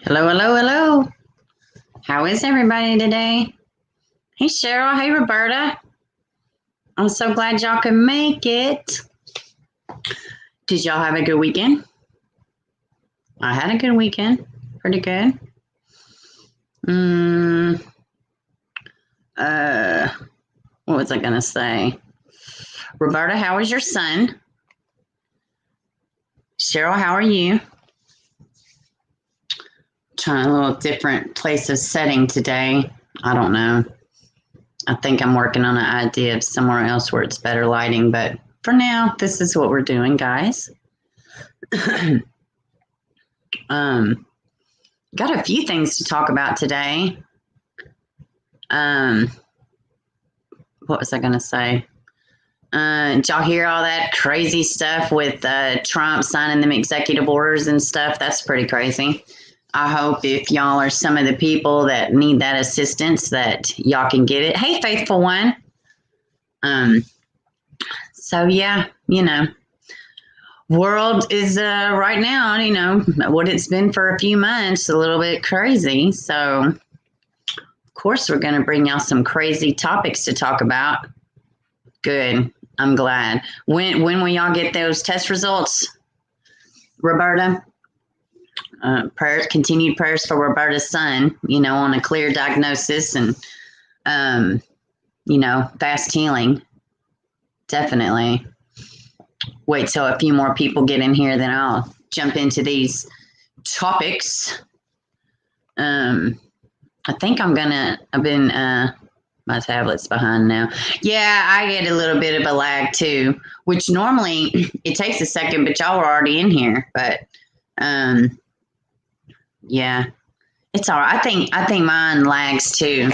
Hello, hello, hello. How is everybody today? Hey, Cheryl. Hey, Roberta. I'm so glad y'all can make it. Did y'all have a good weekend? I had a good weekend. Pretty good. What was I going to say? Roberta, how is your son? Cheryl, how are you? Trying a little different place of setting today. I don't know. I think I'm working on an idea of somewhere else where it's better lighting, but for now, this is what we're doing, guys. Got a few things to talk about today. What was I going to say? Did y'all hear all that crazy stuff with Trump signing them executive orders and stuff? That's pretty crazy. I hope if y'all are some of the people that need that assistance that y'all can get it. Hey, faithful one. So yeah, world is right now, what it's been for a few months, a little bit crazy. So of course we're going to bring y'all some crazy topics to talk about. Good. I'm glad. When will y'all get those test results, Roberta? Continued prayers for Roberta's son, on a clear diagnosis and, fast healing. Definitely. Wait till a few more people get in here, then I'll jump into these topics. I think I've been, my tablet's behind now. Yeah, I get a little bit of a lag too, which normally it takes a second, but y'all were already in here. But, yeah, it's all right. I think mine lags too.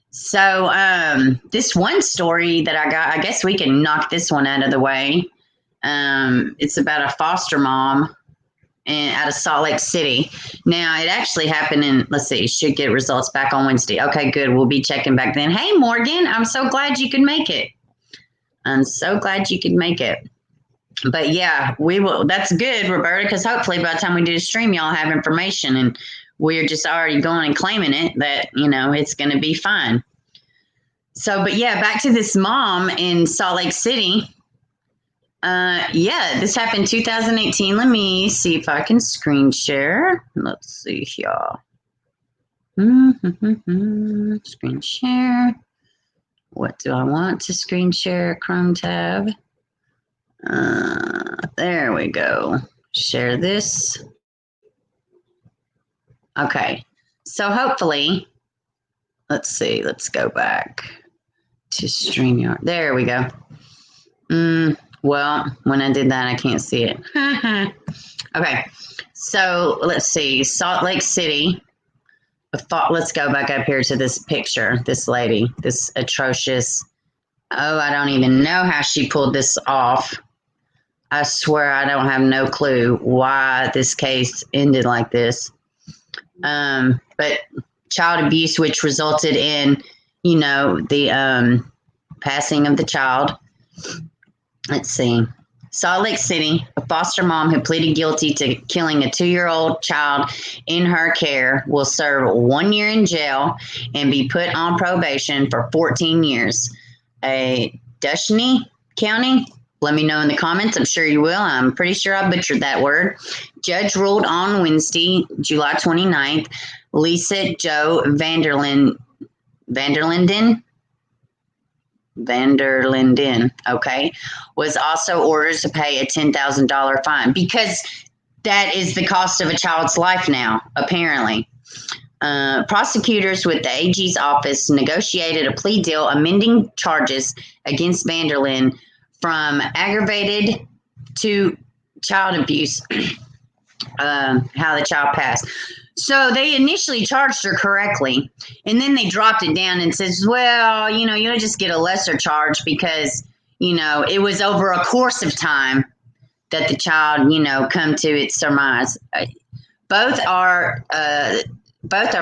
So this one story that I got, I guess we can knock this one out of the way. It's about a foster mom out of Salt Lake City. Now, it actually happened in, let's see, should get results back on Wednesday. Okay, good. We'll be checking back then. Hey, Morgan, I'm so glad you could make it. But yeah, we will. That's good, Roberta, because hopefully by the time we do the stream, y'all have information and we're just already going and claiming it that, it's going to be fine. So, but yeah, back to this mom in Salt Lake City. Yeah, this happened 2018. Let me see if I can screen share. Let's see here. Screen share. What do I want to screen share? Chrome tab. There we go. Share this. Okay. So hopefully, let's see. Let's go back to StreamYard. There we go. Well, when I did that, I can't see it. Okay. So let's see. Salt Lake City. Let's go back up here to this picture. This lady, this atrocious. Oh, I don't even know how she pulled this off. I swear I don't have no clue why this case ended like this. But child abuse, which resulted in, the passing of the child. Let's see. Salt Lake City, a foster mom who pleaded guilty to killing a 2-year-old child in her care will serve 1 year in jail and be put on probation for 14 years. Dushney County. Let me know in the comments. I'm sure you will. I'm pretty sure I butchered that word. Judge ruled on Wednesday, July 29th, Lisa Jo Vanderlinden, okay, was also ordered to pay a $10,000 fine because that is the cost of a child's life now, apparently. Prosecutors with the AG's office negotiated a plea deal amending charges against Vanderlinden from aggravated to child abuse, how the child passed. So they initially charged her correctly, and then they dropped it down and says, well, you'll just get a lesser charge because, it was over a course of time that the child, come to its surmise. Both are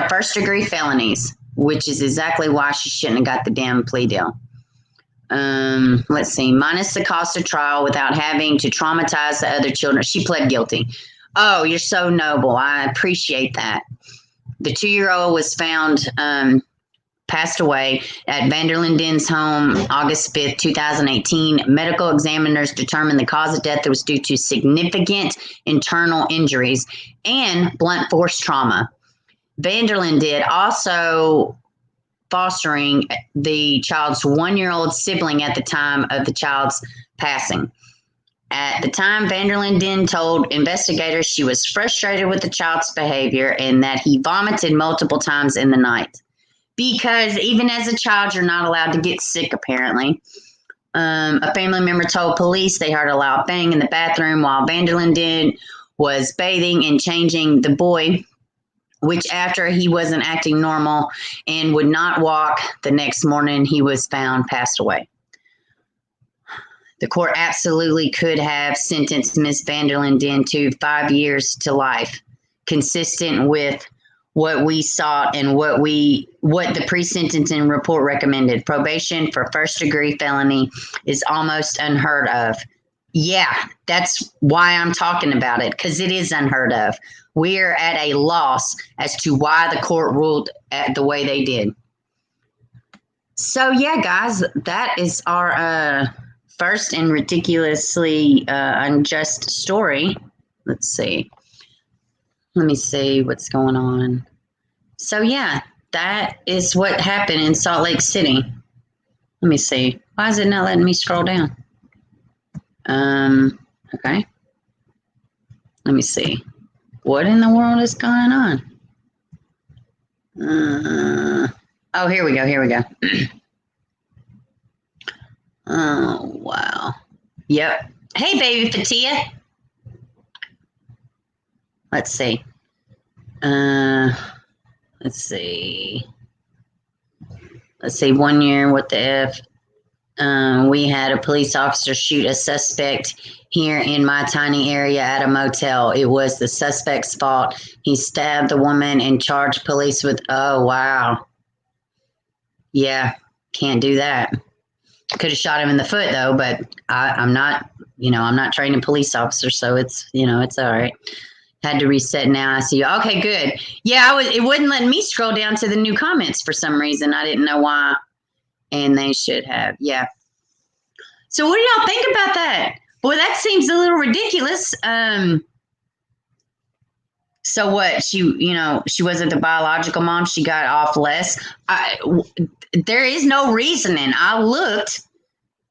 first degree felonies, which is exactly why she shouldn't have got the damn plea deal. Let's see, minus the cost of trial without having to traumatize the other children. She pled guilty. Oh, you're so noble. I appreciate that. The 2-year-old was found passed away at Vanderlinden's home August 5th, 2018. Medical examiners determined the cause of death was due to significant internal injuries and blunt force trauma. Vanderlinden also fostering the child's 1-year-old sibling at the time of the child's passing. At the time, Vanderlinden told investigators she was frustrated with the child's behavior and that he vomited multiple times in the night. Because even as a child, you're not allowed to get sick, apparently. A family member told police they heard a loud bang in the bathroom while Vanderlinden was bathing and changing the boy, which after he wasn't acting normal and would not walk the next morning, he was found passed away. The court absolutely could have sentenced Miss Vanderlinden to 5 years to life, consistent with what we sought and what the pre-sentencing report recommended. Probation for first-degree felony is almost unheard of. Yeah, that's why I'm talking about it, because it is unheard of. We're at a loss as to why the court ruled the way they did. So, yeah, guys, that is our first and ridiculously unjust story. Let's see. Let me see what's going on. So, yeah, that is what happened in Salt Lake City. Let me see. Why is it not letting me scroll down? Okay. Let me see. What in the world is going on? Oh, here we go. Oh, wow. Yep. Hey, baby Fatia. Let's see. Let's see. 1 year, what the F? We had a police officer shoot a suspect here in my tiny area at a motel. It was the suspect's fault. He stabbed the woman and charged police with, oh, wow. Yeah, can't do that. Could have shot him in the foot, though, but I'm not trained a police officer, so it's all right. Had to reset now. I see. Okay, good. Yeah, it wouldn't let me scroll down to the new comments for some reason. I didn't know why. And they should have. Yeah. So what do y'all think about that? Boy, that seems a little ridiculous. So what? She wasn't the biological mom. She got off less. There is no reasoning. I looked,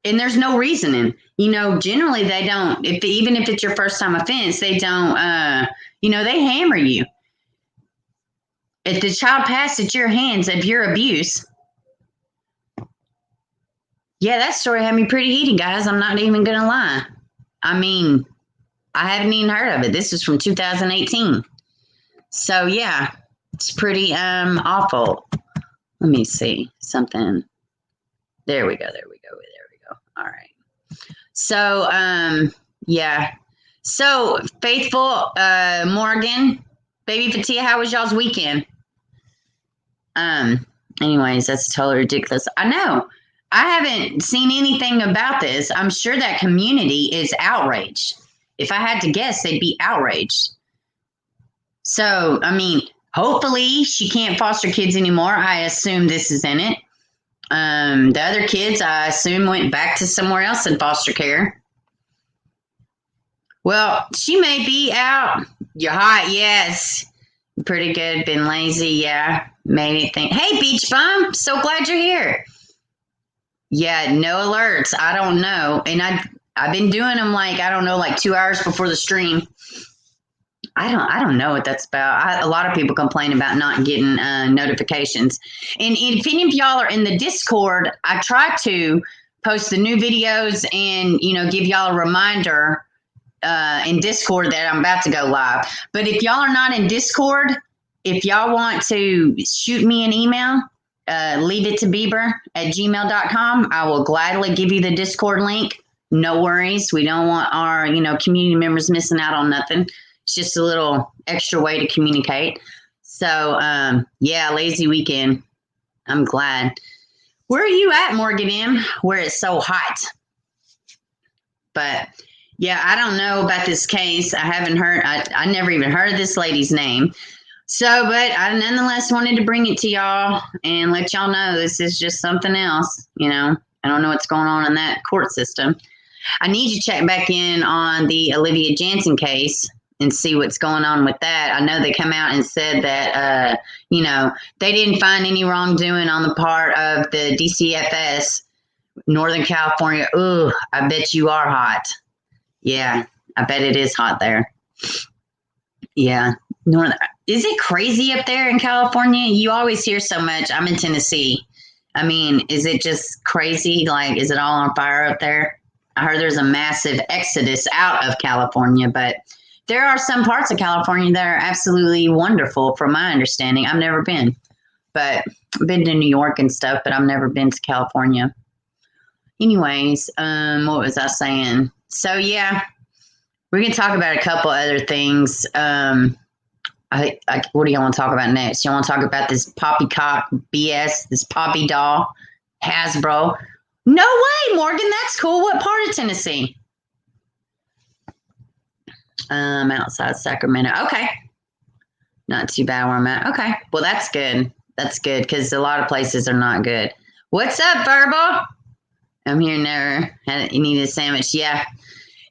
and there's no reasoning. Generally they don't. Even if it's your first time offense, they don't. They hammer you. If the child passed at your hands of your abuse. Yeah, that story had me pretty heated, guys. I'm not even gonna lie. I mean, I haven't even heard of it. This is from 2018. So yeah, it's pretty awful. Let me see something. There we go. All right. So yeah. So Faithful Morgan, baby Fatia, how was y'all's weekend? Anyways, that's totally ridiculous. I know. I haven't seen anything about this. I'm sure that community is outraged. If I had to guess, they'd be outraged. So, I mean, hopefully she can't foster kids anymore. I assume this is in it. The other kids, I assume, went back to somewhere else in foster care. Well, she may be out. You're hot, yes. Pretty good. Been lazy, yeah. Made me think, hey, Beach Bum, so glad you're here. Yeah, no alerts. I don't know. And I've been doing them like 2 hours before the stream. I don't know what that's about. A lot of people complain about not getting notifications. And if any of y'all are in the Discord, I try to post the new videos and, give y'all a reminder in Discord that I'm about to go live. But if y'all are not in Discord, if y'all want to shoot me an email, leaveittoBieber@gmail.com. I will gladly give you the Discord link. No worries. We don't want our, community members missing out on nothing. It's just a little extra way to communicate. So, yeah, lazy weekend. I'm glad. Where are you at, Morgan M? Where it's so hot? But Yeah, I don't know about this case. I haven't heard, I never even heard of this lady's name. So, but I nonetheless wanted to bring it to y'all and let y'all know this is just something else. I don't know what's going on in that court system. I need to check back in on the Olivia Jansen case and see what's going on with that. I know they come out and said that, they didn't find any wrongdoing on the part of the DCFS, Northern California. Ooh, I bet you are hot. Yeah, I bet it is hot there. Yeah. Is it crazy up there in California? You always hear so much. I'm in Tennessee. I mean, is it just crazy? Like, is it all on fire up there? I heard there's a massive exodus out of California, but there are some parts of California that are absolutely wonderful, from my understanding. I've never been, but I've been to New York and stuff, but I've never been to California. Anyways, what was I saying? So, yeah, we can talk about a couple other things. What do y'all want to talk about next? Y'all want to talk about this poppycock BS, this poppy doll, Hasbro? No way, Morgan. That's cool. What part of Tennessee? Outside Sacramento. Okay. Not too bad where I'm at. Okay. Well, that's good. That's good because a lot of places are not good. What's up, Verbal? I'm here never. You need a sandwich. Yeah.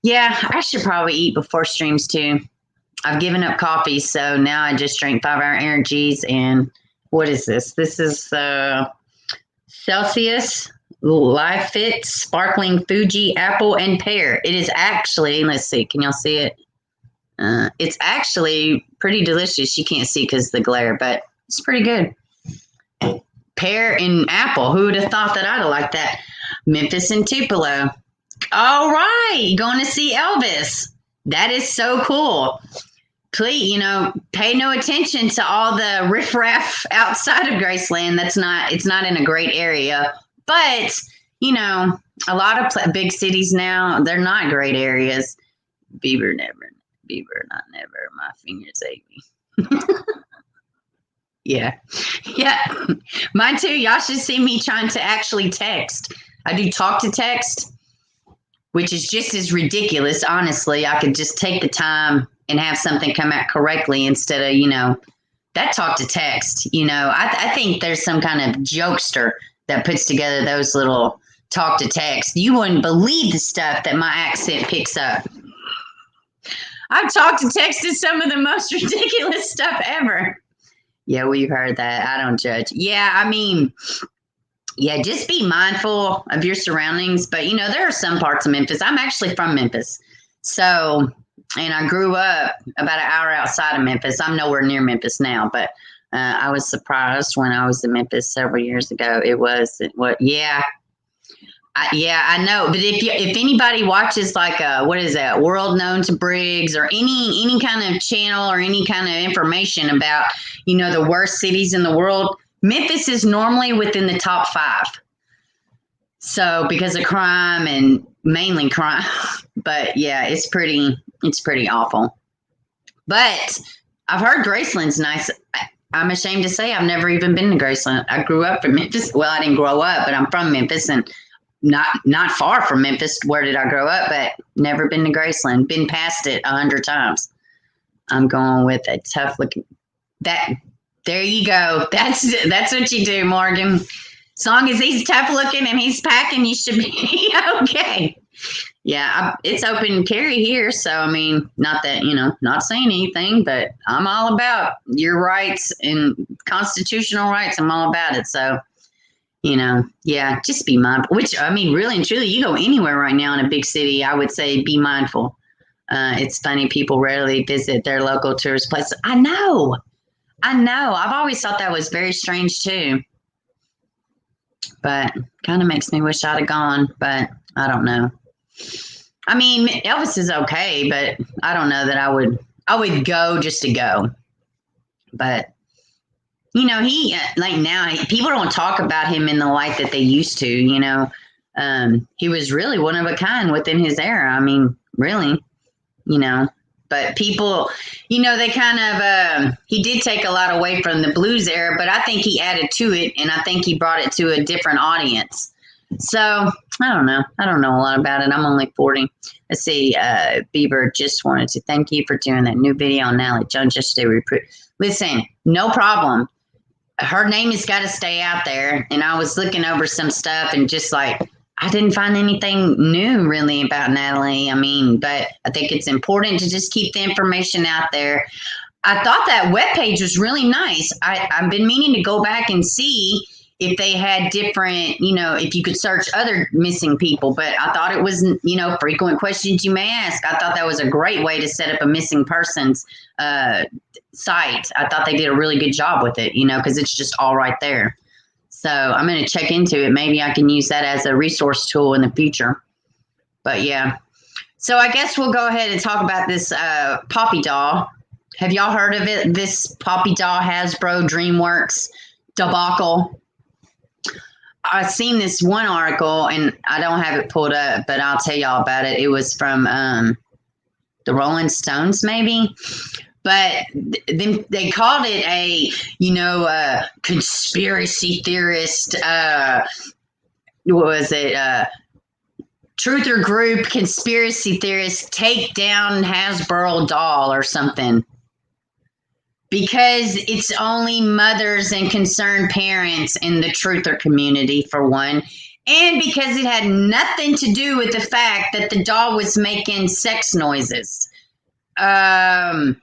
Yeah, I should probably eat before streams too. I've given up coffee, so now I just drink 5-hour energies. And what is this? This is Celsius Live Fit Sparkling Fuji Apple and Pear. It is actually, let's see, can y'all see it? It's actually pretty delicious. You can't see because of the glare, but it's pretty good. Pear and apple. Who would have thought that I'd have liked that? Memphis and Tupelo. All right, going to see Elvis. That is so cool. Please, pay no attention to all the riffraff outside of Graceland. It's not in a great area. But, a lot of big cities now, they're not great areas. Beaver, not never. My fingers ache me. Yeah. Yeah. Mine too. Y'all should see me trying to actually text. I do talk to text, which is just as ridiculous. Honestly, I could just take the time and have something come out correctly instead of, that talk to text. I think there's some kind of jokester that puts together those little talk to text. You wouldn't believe the stuff that my accent picks up. I've talked to texted some of the most ridiculous stuff ever. Yeah, we've heard that. I don't judge. Yeah, I mean, yeah, just be mindful of your surroundings. But, there are some parts of Memphis. I'm actually from Memphis. So, and I grew up about an hour outside of Memphis. I'm nowhere near Memphis now, but I was surprised when I was in Memphis several years ago. Yeah. I know. But if anybody watches like what is that, World Known to Briggs, or any kind of channel or any kind of information about, the worst cities in the world, Memphis is normally within the top 5. So because of crime, and mainly crime, but yeah, it's pretty awful. But I've heard Graceland's nice. I'm ashamed to say I've never even been to Graceland. I grew up in Memphis. Well, I didn't grow up, but I'm from Memphis, and not far from Memphis. Where did I grow up? But never been to Graceland. Been past it 100 times. I'm going with a tough looking. There you go. That's what you do, Morgan. As long as he's tough looking and he's packing, you should be okay. Yeah, it's open carry here. So, I mean, not that, not saying anything, but I'm all about your rights and constitutional rights. I'm all about it. So, yeah, just be mindful. Which, I mean, really and truly, you go anywhere right now in a big city, I would say be mindful. It's funny, people rarely visit their local tourist places. I know. I've always thought that was very strange too. But kind of makes me wish I'd have gone, but I don't know. I mean, Elvis is okay, but I don't know that I would go just to go. But, he, like now, people don't talk about him in the light that they used to, he was really one of a kind within his era. I mean, really, but people, they kind of, he did take a lot away from the blues era, but I think he added to it, and I think he brought it to a different audience. So I don't know. I don't know a lot about it. I'm only 40. Let's see. Bieber just wanted to thank you for doing that new video on Natalie Jones yesterday. Listen, no problem. Her name has got to stay out there. And I was looking over some stuff and just like, I didn't find anything new really about Natalie. I mean, but I think it's important to just keep the information out there. I thought that webpage was really nice. I've been meaning to go back and see if they had different, if you could search other missing people, but I thought it was, frequent questions you may ask. I thought that was a great way to set up a missing persons site. I thought they did a really good job with it, because it's just all right there. So I'm going to check into it. Maybe I can use that as a resource tool in the future. But yeah. So I guess we'll go ahead and talk about this Poppy doll. Have y'all heard of it? This Poppy doll Hasbro DreamWorks debacle. I've seen this one article, and I don't have it pulled up, but I'll tell y'all about it. It was from the Rolling Stones, maybe. But then they called it a conspiracy theorist. What was it? Truther Group conspiracy theorists take down Hasbro doll or something. Because it's only mothers and concerned parents in the truther community, for one. And because it had nothing to do with the fact that the doll was making sex noises. I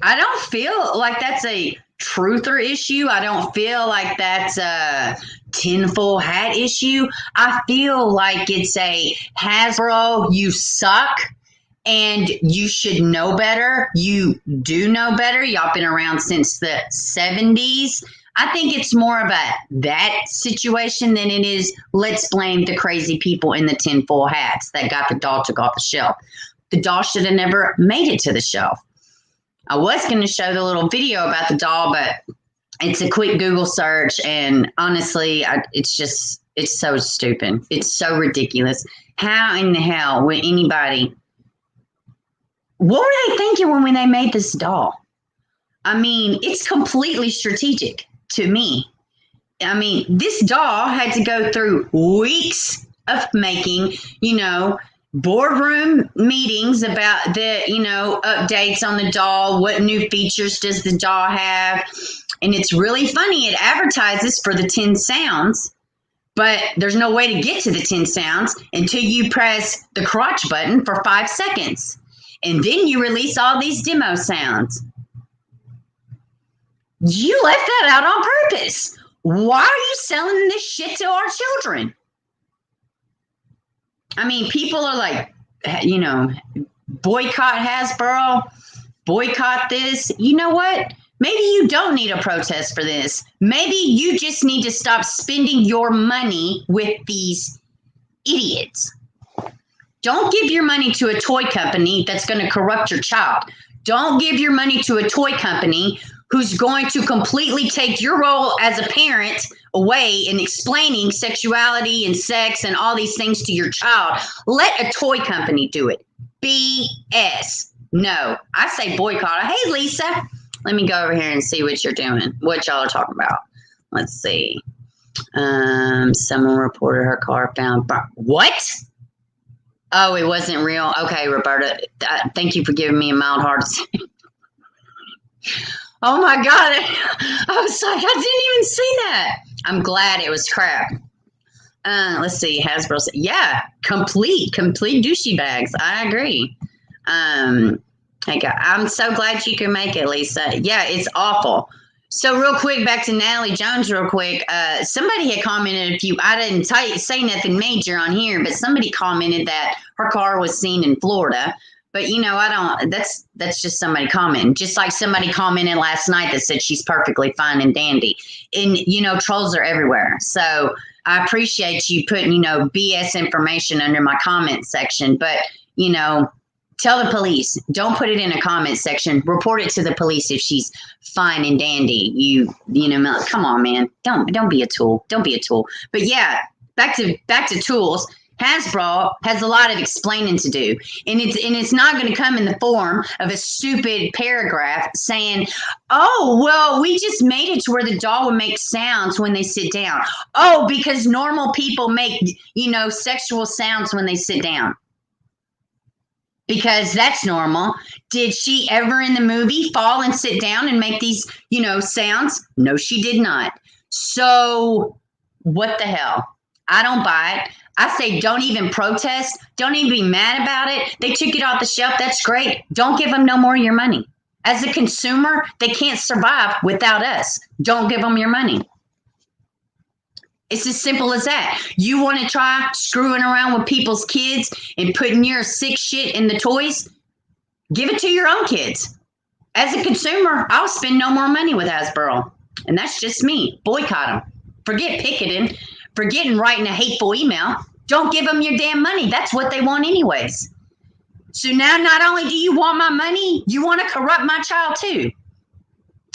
don't feel like that's a truther issue. I don't feel like that's a tinfoil hat issue. I feel like it's a Hasbro, you suck. And you should know better. You do know better. Y'all been around since the 70s. I think it's more about that situation than it is, let's blame the crazy people in the tinfoil hats that got the doll took off the shelf. The doll should have never made it to the shelf. I was going to show the little video about the doll, but it's a quick Google search. And honestly, it's so stupid. It's so ridiculous. How in the hell would anybody... What were they thinking when they made this doll? I mean, it's completely strategic to me. I mean, this doll had to go through weeks of making, boardroom meetings about the, updates on the doll. What new features does the doll have? And it's really funny. It advertises for the 10 sounds, but there's no way to get to the 10 sounds until you press the crotch button for 5 seconds. And then you release all these demo sounds. You left that out on purpose. Why are you selling this shit to our children? I mean, people are like, boycott Hasbro, boycott this. You know what? Maybe you don't need a protest for this. Maybe you just need to stop spending your money with these idiots. Don't give your money to a toy company that's going to corrupt your child. Don't give your money to a toy company who's going to completely take your role as a parent away in explaining sexuality and sex and all these things to your child. Let a toy company do it. BS. No, I say boycott. Hey, Lisa, let me go over here and see what you're doing, what y'all are talking about. Let's see. Someone reported her car found. What? Oh, it wasn't real. Okay, Roberta, thank you for giving me a mild heart attack. Oh my God. I was like, I didn't even see that. I'm glad it was crap. Let's see. Hasbro said, yeah, complete douchey bags. I agree. I'm so glad you can make it, Lisa. Yeah, it's awful. So real quick, back to Natalie Jones real quick. Somebody had commented I didn't say nothing major on here, but somebody commented that her car was seen in Florida. But, that's just somebody commenting. Just like somebody commented last night that said she's perfectly fine and dandy. And, trolls are everywhere. So I appreciate you putting, BS information under my comment section. But, tell the police. Don't put it in a comment section. Report it to the police if she's fine and dandy. Come on, man. Don't be a tool. Don't be a tool. But yeah, back to tools. Hasbro has a lot of explaining to do, and it's not going to come in the form of a stupid paragraph saying, "Oh, well, we just made it to where the doll would make sounds when they sit down." Oh, because normal people make, sexual sounds when they sit down. Because that's normal. Did she ever in the movie fall and sit down and make these, sounds? No, she did not. So what the hell? I don't buy it. I say don't even protest. Don't even be mad about it. They took it off the shelf. That's great. Don't give them no more of your money. As a consumer, they can't survive without us. Don't give them your money. It's as simple as that. You want to try screwing around with people's kids and putting your sick shit in the toys? Give it to your own kids. As a consumer, I'll spend no more money with Hasbro. And that's just me. Boycott them. Forget picketing. Forget writing a hateful email. Don't give them your damn money. That's what they want anyways. So now not only do you want my money, you want to corrupt my child too.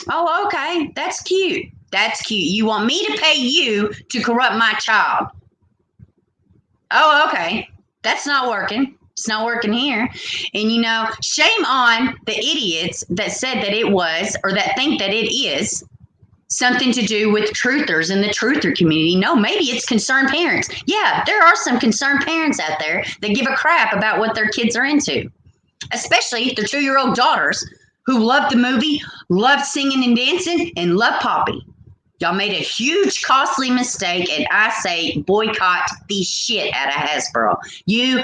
Oh, okay. That's cute. That's cute. You want me to pay you to corrupt my child. Oh, okay. That's not working. It's not working here. And, shame on the idiots that said that it was, or that think that it is, something to do with truthers in the truther community. No, maybe it's concerned parents. Yeah, there are some concerned parents out there that give a crap about what their kids are into, especially their 2-year-old daughters who love the movie, love singing and dancing, and love Poppy. Y'all made a huge, costly mistake, and I say boycott the shit out of Hasbro. You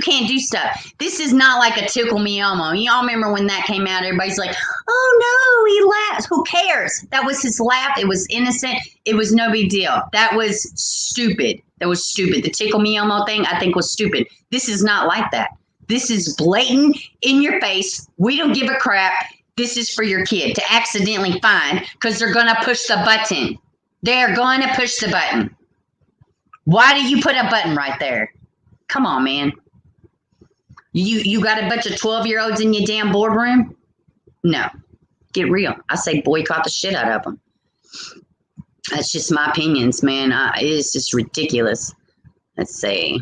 can't do stuff. This is not like a Tickle Me Elmo. Y'all remember when that came out? Everybody's like, "Oh no, he laughed." Who cares? That was his laugh. It was innocent. It was no big deal. That was stupid. The Tickle Me Elmo thing, I think, was stupid. This is not like that. This is blatant, in your face. We don't give a crap. This is for your kid to accidentally find because they're going to push the button. They're going to push the button. Why do you put a button right there? Come on, man. You got a bunch of 12-year-olds in your damn boardroom? No. Get real. I say boycott the shit out of them. That's just my opinions, man. It is just ridiculous. Let's see.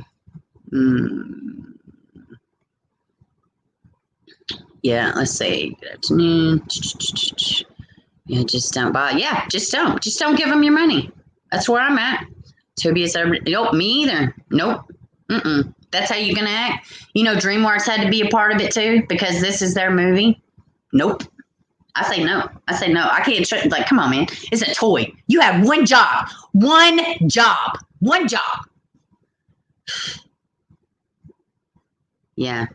Yeah, let's see. Good afternoon. Yeah, just don't buy. Yeah, just don't. Just don't give them your money. That's where I'm at. Toby is nope, me either. Nope. That's how you're gonna act. DreamWorks had to be a part of it too because this is their movie. Nope. I say no. I can't. Like, come on, man. It's a toy. You have one job. One job. Yeah.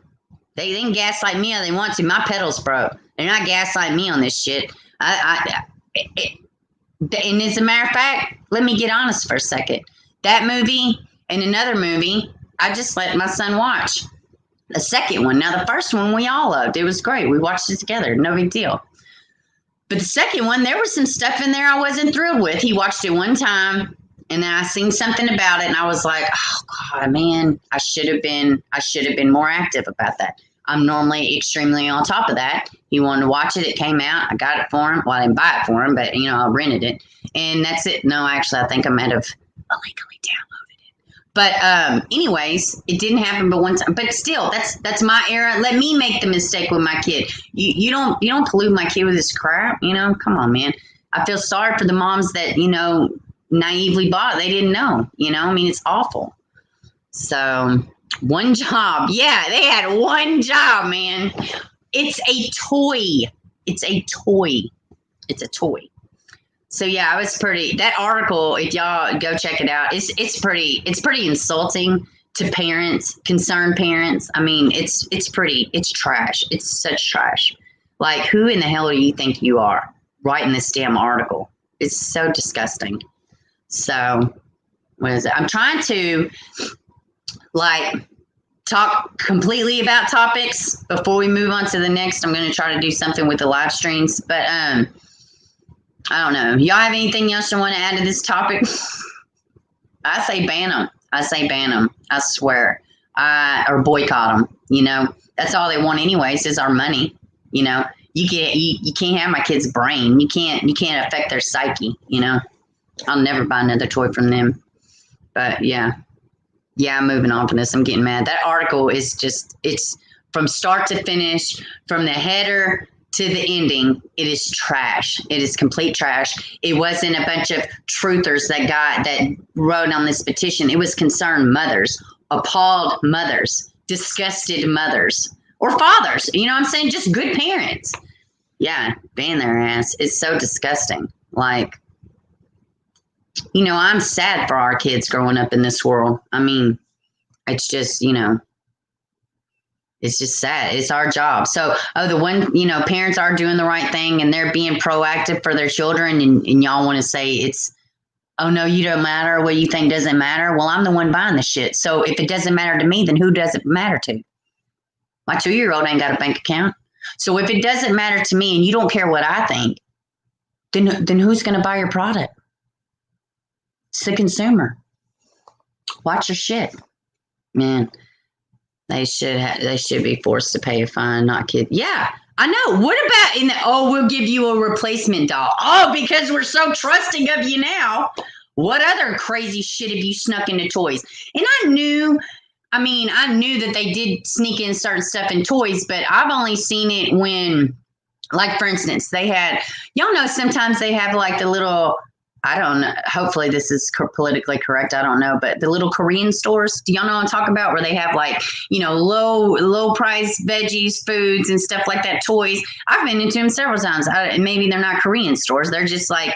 They can gaslight me all they want to. My pedals broke. They're not gaslighting me on this shit. And as a matter of fact, let me get honest for a second. That movie and another movie, I just let my son watch. The second one. Now, the first one we all loved. It was great. We watched it together. No big deal. But the second one, there was some stuff in there I wasn't thrilled with. He watched it one time. And then I seen something about it, and I was like, "Oh God, man! I should have been more active about that." I'm normally extremely on top of that. He wanted to watch it. It came out. I got it for him. Well, I didn't buy it for him, but I rented it, and that's it. No, actually, I think I might have illegally downloaded it. But anyways, it didn't happen but one time. But still, that's my era. Let me make the mistake with my kid. You don't pollute my kid with this crap. Come on, man. I feel sorry for the moms that naively bought. They didn't know. It's awful. So one job. Yeah, they had one job, man. It's a toy. So yeah, I was that article, if y'all go check it out, it's pretty insulting to parents, concerned parents. I mean, it's trash. It's such trash. Like, who in the hell do you think you are writing this damn article? It's so disgusting. So, what is it? I'm trying to talk completely about topics before we move on to the next. I'm going to try to do something with the live streams, but I don't know. Y'all have anything else you want to add to this topic? I say ban them. I swear. Or boycott them. That's all they want anyways is our money. You can't have my kid's brain. You can't affect their psyche. I'll never buy another toy from them. But yeah. Yeah, I'm moving on from this. I'm getting mad. That article is just, it's from start to finish, from the header to the ending. It is trash. It is complete trash. It wasn't a bunch of truthers that wrote on this petition. It was concerned mothers, appalled mothers, disgusted mothers, or fathers. You know what I'm saying? Just good parents. Yeah, ban their ass. It's so disgusting. Like, you know, I'm sad for our kids growing up in this world. I mean, it's just, you know, it's just sad. It's our job. So, the one, you know, parents are doing the right thing and they're being proactive for their children, and y'all want to say it's, oh, no, you don't matter. What you think doesn't matter. Well, I'm the one buying the shit. So if it doesn't matter to me, then who does it matter to? My 2-year-old ain't got a bank account. So if it doesn't matter to me and you don't care what I think, then who's going to buy your product? It's the consumer. Watch your shit, man. They should be forced to pay a fine, not kids. Yeah, I know. What about we'll give you a replacement doll. Oh, because we're so trusting of you now. What other crazy shit have you snuck into toys? And I knew that they did sneak in certain stuff in toys, but I've only seen it when, like, for instance, they had, y'all know, sometimes they have like the little, I don't know, hopefully this is politically correct, I don't know, but the little Korean stores, do y'all know what I'm talking about? Where they have, like, you know, low price veggies, foods and stuff like that, toys. I've been into them several times. Maybe they're not Korean stores. They're just like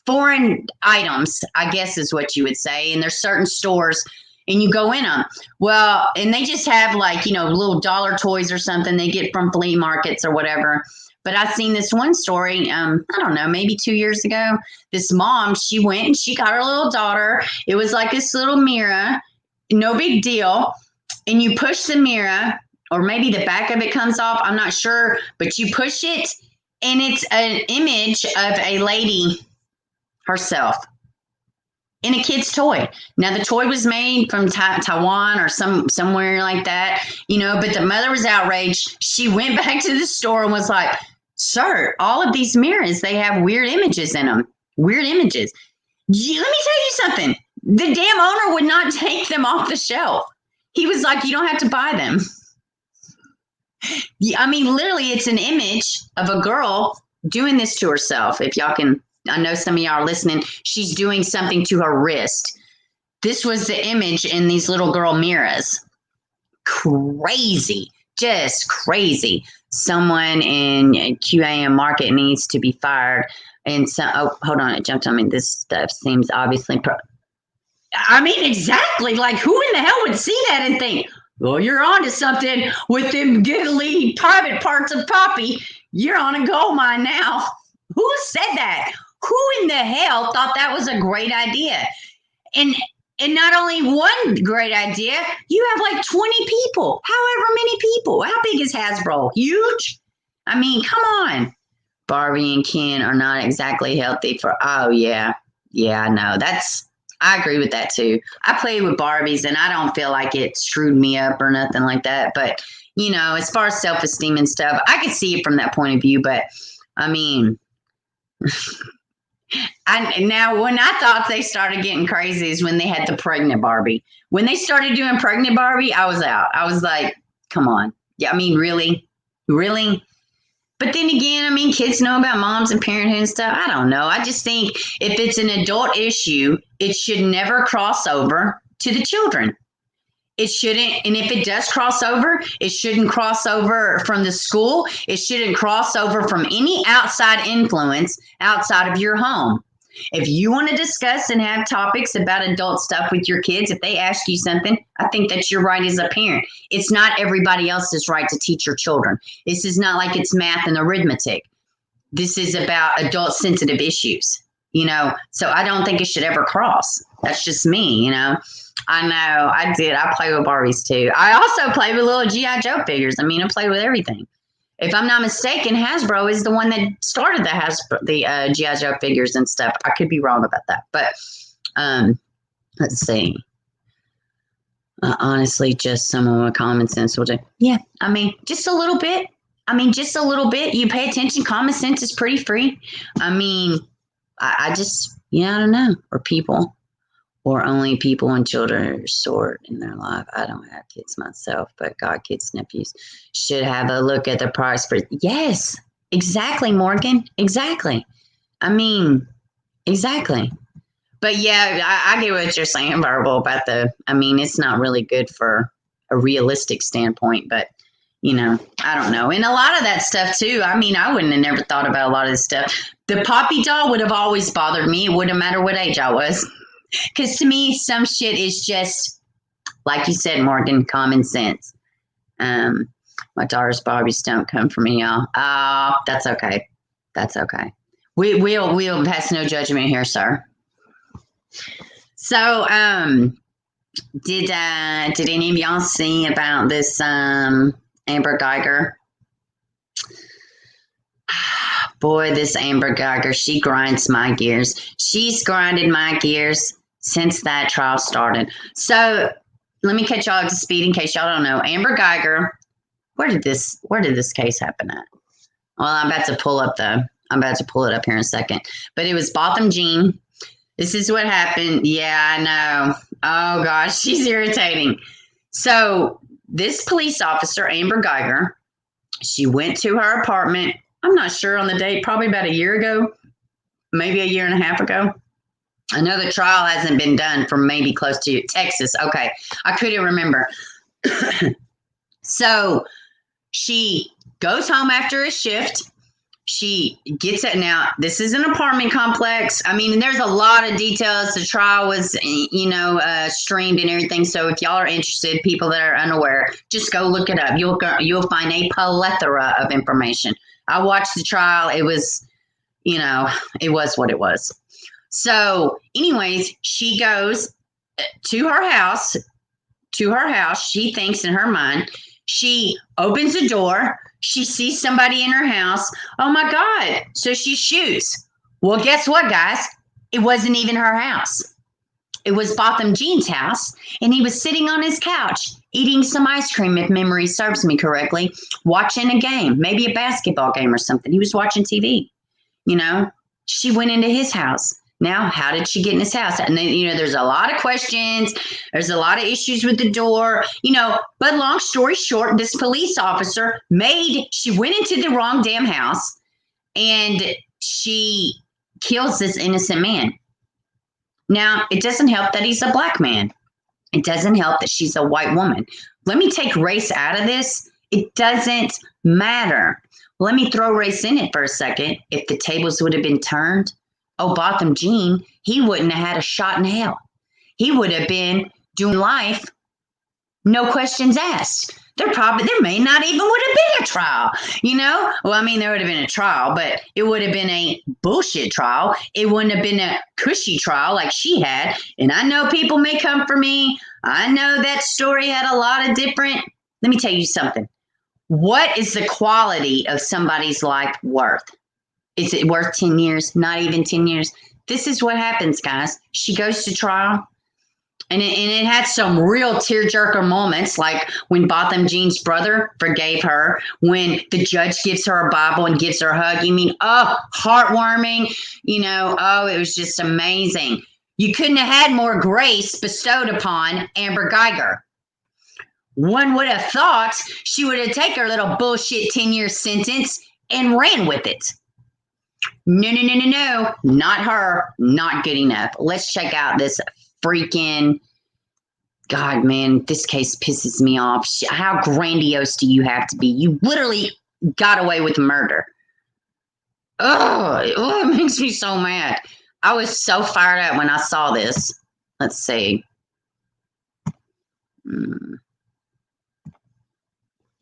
foreign items, I guess is what you would say. And there's certain stores and you go in them. Well, and they just have, like, you know, little dollar toys or something they get from flea markets or whatever. But I've seen this one story, I don't know, maybe 2 years ago. This mom, she went and she got her little daughter. It was like this little mirror, no big deal. And you push the mirror, or maybe the back of it comes off, I'm not sure. But you push it, and it's an image of a lady herself in a kid's toy. Now, the toy was made from Taiwan or somewhere like that, you know, but the mother was outraged. She went back to the store and was like, sir, all of these mirrors, they have weird images in them. Weird images. Let me tell you something. The damn owner would not take them off the shelf. He was like, you don't have to buy them. I mean, literally, it's an image of a girl doing this to herself. If y'all can, I know some of y'all are listening. She's doing something to her wrist. This was the image in these little girl mirrors. Crazy. Just crazy. Someone in QAM market needs to be fired. And so, oh, hold on, it jumped on me. This stuff seems obviously, exactly. Like, who in the hell would see that and think, well, you're onto something with them giggly private parts of Poppy. You're on a gold mine now. Who said that? Who in the hell thought that was a great idea? And not only one great idea, you have like 20 people, however many people. How big is Hasbro? Huge? I mean, come on. Barbie and Ken are not exactly healthy for, oh, yeah. Yeah, I know. I agree with that too. I played with Barbies and I don't feel like it screwed me up or nothing like that. But, you know, as far as self-esteem and stuff, I could see it from that point of view. But, I mean... Now, when I thought they started getting crazy is when they had the pregnant Barbie. When they started doing pregnant Barbie, I was out. I was like, come on. Yeah, I mean, really? Really? But then again, I mean, kids know about moms and parenthood and stuff. I don't know. I just think if it's an adult issue, it should never cross over to the children. It shouldn't. And if it does cross over, it shouldn't cross over from the school. It shouldn't cross over from any outside influence outside of your home. If you want to discuss and have topics about adult stuff with your kids, if they ask you something, I think that's your right as a parent. It's not everybody else's right to teach your children. This is not like it's math and arithmetic. This is about adult sensitive issues, you know, so I don't think it should ever cross. That's just me, you know. I know, I did. I play with Barbies too. I also play with little G.I. Joe figures. I mean, I play with everything. If I'm not mistaken, Hasbro is the one that started the G.I. Joe figures and stuff. I could be wrong about that. But let's see. Honestly, just someone with common sense will do. Yeah, I mean, just a little bit. Just a little bit. You pay attention. Common sense is pretty free. I mean, I just, I don't know. Or people. or only people and children are short in their life. I don't have kids myself, but God, kids, nephews should have a look at the price for. Yes, exactly, Morgan. Exactly. I mean, exactly. But yeah, I get what you're saying, Verbal, about it's not really good for a realistic standpoint, but I don't know. And a lot of that stuff too. I wouldn't have never thought about a lot of this stuff. The Poppy doll would have always bothered me. It wouldn't matter what age I was. Because to me, some shit is just, like you said, Morgan, common sense. My daughter's Barbies don't come from me, y'all. That's okay. That's okay. We'll pass no judgment here, sir. So, did any of y'all see about this Amber Guyger? Boy, this Amber Guyger, she grinds my gears. She's grinded my gears since that trial started. So let me catch y'all up to speed in case y'all don't know. Amber Guyger, where did this case happen at? Well, I'm about to pull it up here in a second. But it was Botham Jean. This is what happened. Yeah, I know. Oh gosh, she's irritating. So this police officer, Amber Guyger, she went to her apartment. I'm not sure on the date, probably about a year ago, maybe a year and a half ago. I know the trial hasn't been done for maybe close to Texas. Okay, I couldn't remember. So she goes home after a shift. She gets it. Now, this is an apartment complex. There's a lot of details. The trial was, streamed and everything. So if y'all are interested, people that are unaware, just go look it up. You'll find a plethora of information. I watched the trial. It was, it was what it was. So anyways, she goes to her house. She thinks in her mind, she opens the door. She sees somebody in her house. Oh my God. So she shoots. Well, guess what, guys? It wasn't even her house. It was Botham Jean's house. And he was sitting on his couch eating some ice cream, if memory serves me correctly, watching a game, maybe a basketball game or something. He was watching TV. She went into his house. Now, how did she get in his house? And then, there's a lot of questions. There's a lot of issues with the door, but long story short, this police officer she went into the wrong damn house and she kills this innocent man. Now, it doesn't help that he's a black man. It doesn't help that she's a white woman. Let me take race out of this. It doesn't matter. Let me throw race in it for a second. If the tables would have been turned, Botham Jean, he wouldn't have had a shot in hell. He would have been doing life, no questions asked. There may not even would have been a trial, Well, there would have been a trial, but it would have been a bullshit trial. It wouldn't have been a cushy trial like she had. And I know people may come for me. I know that story had a lot of different. Let me tell you something. What is the quality of somebody's life worth? Is it worth 10 years? Not even 10 years. This is what happens, guys. She goes to trial, and it had some real tearjerker moments, like when Botham Jean's brother forgave her, when the judge gives her a Bible and gives her a hug. Heartwarming. It was just amazing. You couldn't have had more grace bestowed upon Amber Guyger. One would have thought she would have taken her little bullshit 10-year sentence and ran with it. No. Not her. Not good enough. Let's check out this freaking... God, man, this case pisses me off. How grandiose do you have to be? You literally got away with murder. Oh, it makes me so mad. I was so fired up when I saw this. Let's see.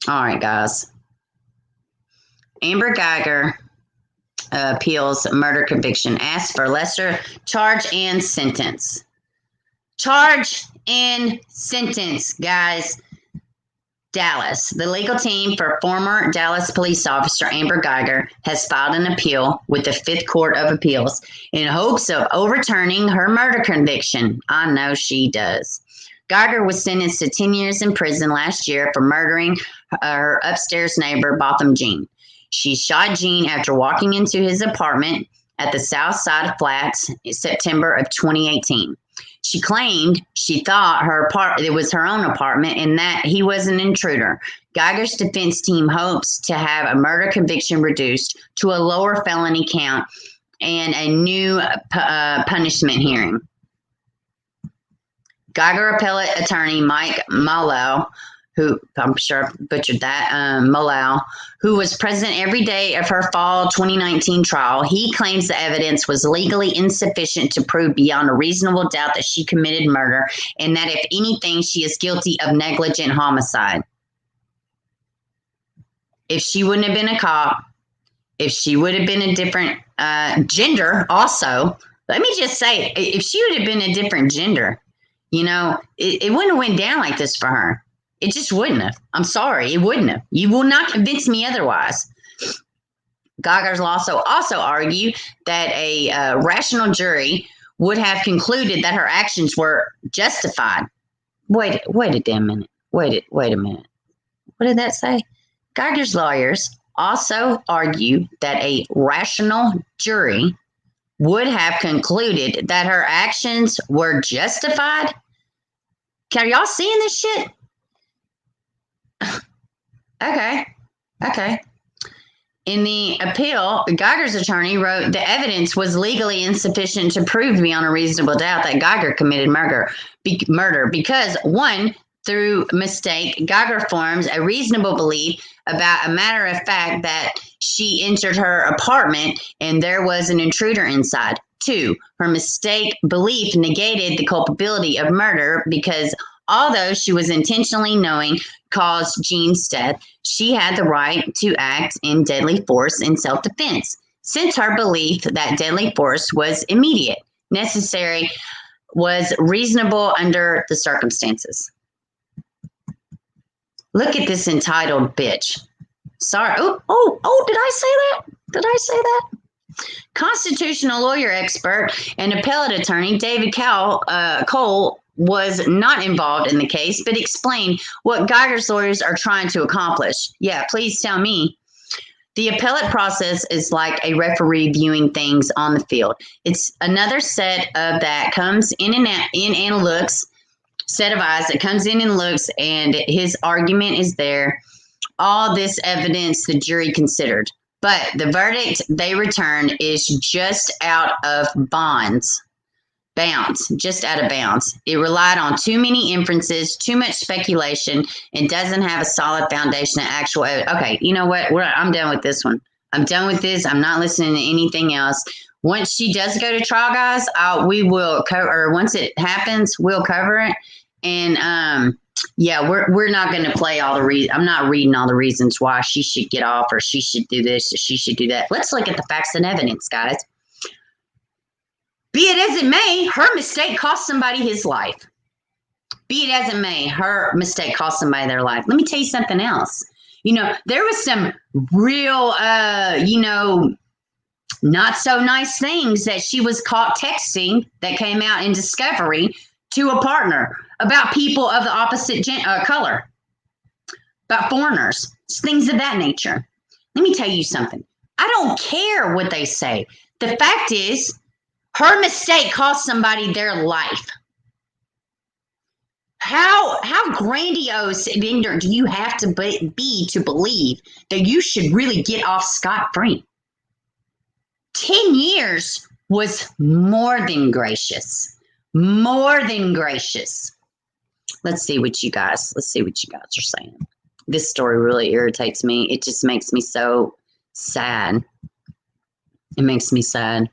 All right, guys. Amber Guyger appeals murder conviction, asks for lesser charge and sentence. Charge and sentence, guys. Dallas. The legal team for former Dallas police officer Amber Guyger has filed an appeal with the Fifth Court of Appeals in hopes of overturning her murder conviction. I know she does. Guyger was sentenced to 10 years in prison last year for murdering her upstairs neighbor, Botham Jean. She shot Jean after walking into his apartment at the South Side Flats in September of 2018. She claimed she thought it was her own apartment and that he was an intruder. Guyger's defense team hopes to have a murder conviction reduced to a lower felony count and a new punishment hearing. Guyger appellate attorney Mike Mallow, who I'm sure I butchered that, Mallow, who was present every day of her fall 2019 trial, he claims the evidence was legally insufficient to prove beyond a reasonable doubt that she committed murder and that if anything, she is guilty of negligent homicide. If she wouldn't have been a cop, if she would have been a different gender also, let me just say, if she would have been a different gender, it wouldn't have went down like this for her. It just wouldn't have. I'm sorry, it wouldn't have. You will not convince me otherwise. Guyger's also argue that a rational jury would have concluded that her actions were justified. Wait a damn minute. Wait a minute. What did that say? Guyger's lawyers also argue that a rational jury would have concluded that her actions were justified. Are y'all seeing this shit? Okay. In the appeal, Guyger's attorney wrote the evidence was legally insufficient to prove beyond a reasonable doubt that Guyger committed murder because, one, through mistake, Guyger forms a reasonable belief about a matter of fact that she entered her apartment and there was an intruder inside. Two, her mistake belief negated the culpability of murder because although she was intentionally knowing caused Jean's death, she had the right to act in deadly force in self-defense, since her belief that deadly force was immediate, necessary, was reasonable under the circumstances. Look at this entitled bitch. Sorry. Oh, did I say that? Constitutional lawyer expert and appellate attorney David Cole was not involved in the case, but explained what Guyger's lawyers are trying to accomplish. Yeah, please tell me. The appellate process is like a referee viewing things on the field. It's another set of that comes in and looks, set of eyes that comes in and looks, and his argument is there. All this evidence the jury considered. But the verdict they returned is just out of bounds. Just out of bounds. It relied on too many inferences, too much speculation, and doesn't have a solid foundation of actual evidence. Okay, you know what? I'm done with this one. I'm done with this. I'm not listening to anything else. Once she does go to trial, guys, we will cover, or once it happens, we'll cover it. And yeah, we're not going to play all the reasons. I'm not reading all the reasons why she should get off or she should do this or she should do that. Let's look at the facts and evidence, guys. Be it as it may, her mistake cost somebody his life. Be it as it may, her mistake cost somebody their life. Let me tell you something else. There was some real, not so nice things that she was caught texting that came out in discovery to a partner about people of the opposite color, about foreigners, things of that nature. Let me tell you something. I don't care what they say. The fact is, her mistake cost somebody their life. How grandiose and ignorant do you have to be to believe that you should really get off scot-free? 10 years was more than gracious. More than gracious. Let's see what you guys are saying. This story really irritates me. It just makes me so sad. It makes me sad.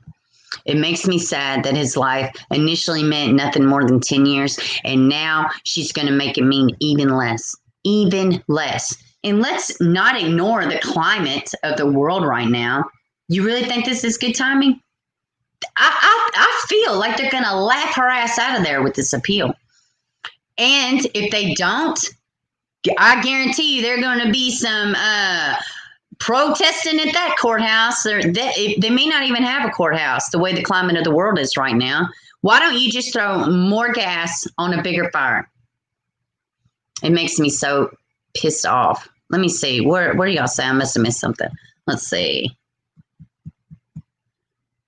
It makes me sad that his life initially meant nothing more than 10 years, and now she's going to make it mean even less. Even less. And let's not ignore the climate of the world right now. You really think this is good timing? I feel like they're going to laugh her ass out of there with this appeal. And if they don't, I guarantee you there are going to be some protesting at that courthouse. They may not even have a courthouse the way the climate of the world is right now. Why don't you just throw more gas on a bigger fire? It makes me so pissed off. Let me see. Where do y'all say? I must have missed something. Let's see.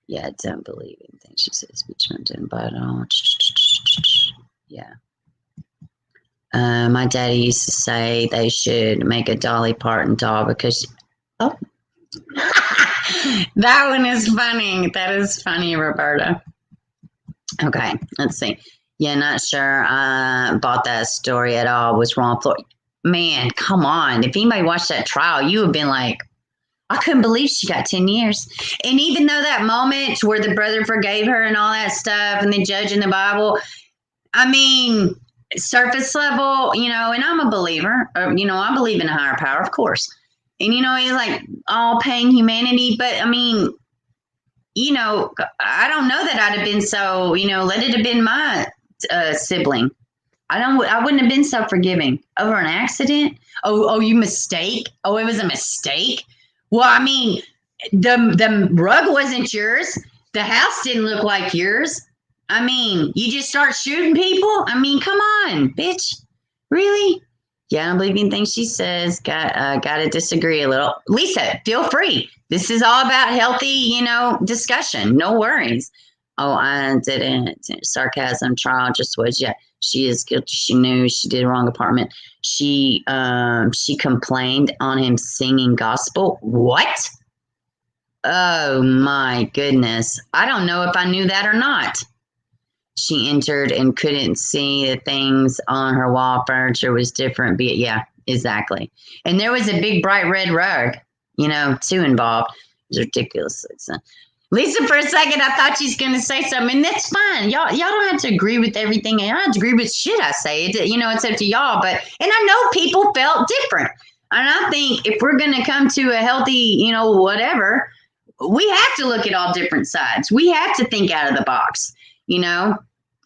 Yeah, I don't believe anything she says. But Yeah. My daddy used to say they should make a Dolly Parton doll because, oh, that one is funny. That is funny, Roberta. Okay, let's see. Yeah, not sure I bought that story at all. Was wrongful. Man, come on. If anybody watched that trial, you would have been like, I couldn't believe she got 10 years. And even though that moment where the brother forgave her and all that stuff and the judge in the Bible, I mean, surface level, and I'm a believer, I believe in a higher power, of course. And, it's like all paying humanity. But I mean, I don't know that I'd have been so, let it have been my sibling. I wouldn't have been so forgiving over an accident. Oh, you mistake. Oh, it was a mistake. Well, I mean, the rug wasn't yours. The house didn't look like yours. I mean, you just start shooting people? I mean, come on, bitch. Really? Yeah, I don't believe anything she says. Got to disagree a little. Lisa, feel free. This is all about healthy, discussion. No worries. Oh, I didn't. Sarcasm trial just was, yeah. She is guilty. She knew she did wrong apartment. She complained on him singing gospel. What? Oh my goodness. I don't know if I knew that or not. She entered and couldn't see the things on her wall. Furniture was different. But yeah, exactly. And there was a big bright red rug, too involved. It was ridiculous. Lisa, for a second, I thought she's going to say something, and that's fine. Y'all don't have to agree with everything. I don't agree with shit I say. It's up to y'all. And I know people felt different. And I think if we're going to come to a healthy, whatever, we have to look at all different sides. We have to think out of the box, And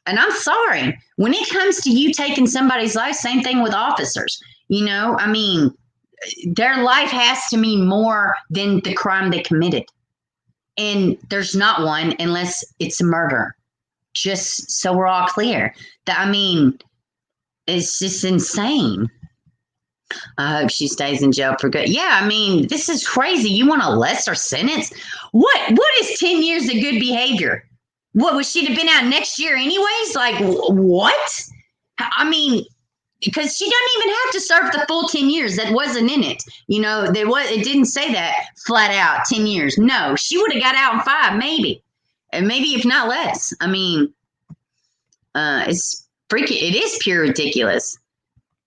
I'm sorry. When it comes to you taking somebody's life, same thing with officers. I mean, their life has to mean more than the crime they committed. And there's not one unless it's a murder. Just so we're all clear. It's just insane. I hope she stays in jail for good. Yeah, I mean, this is crazy. You want a lesser sentence? What is 10 years of good behavior? What, would she have been out next year anyways? Like, what? I mean, because she doesn't even have to serve the full 10 years. That wasn't in it. It didn't say that flat out 10 years. No, she would have got out in 5, maybe. And maybe if not less. I mean, it's freaking, it is pure ridiculous.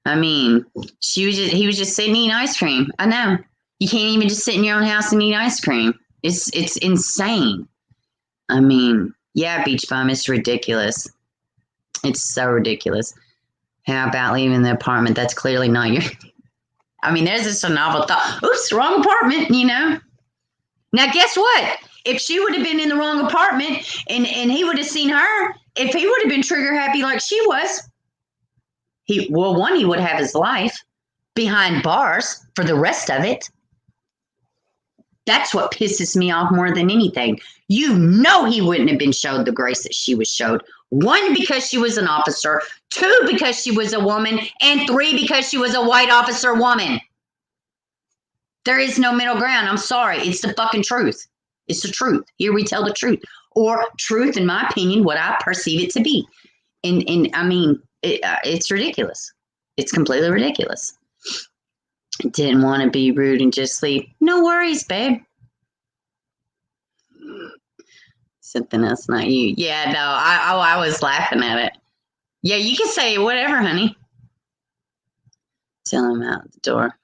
I mean, he was just sitting eating ice cream. I know. You can't even just sit in your own house and eat ice cream. It's insane. I mean, yeah, Beach Bum, it's ridiculous. It's so ridiculous. How about leaving the apartment? That's clearly not your. I mean, there's just a novel thought. Oops, wrong apartment, Now, guess what? If she would have been in the wrong apartment and he would have seen her, if he would have been trigger happy like she was, he would have his life behind bars for the rest of it. That's what pisses me off more than anything. He wouldn't have been showed the grace that she was showed. 1, because she was an officer. 2, because she was a woman. And 3, because she was a white officer woman. There is no middle ground. I'm sorry. It's the fucking truth. It's the truth. Here we tell the truth. Or truth, in my opinion, what I perceive it to be. And I mean, it's ridiculous. It's completely ridiculous. Didn't want to be rude and just sleep. No worries, babe. Something else, not you. Yeah, no, I was laughing at it. Yeah, you can say whatever, honey. Tell him out the door.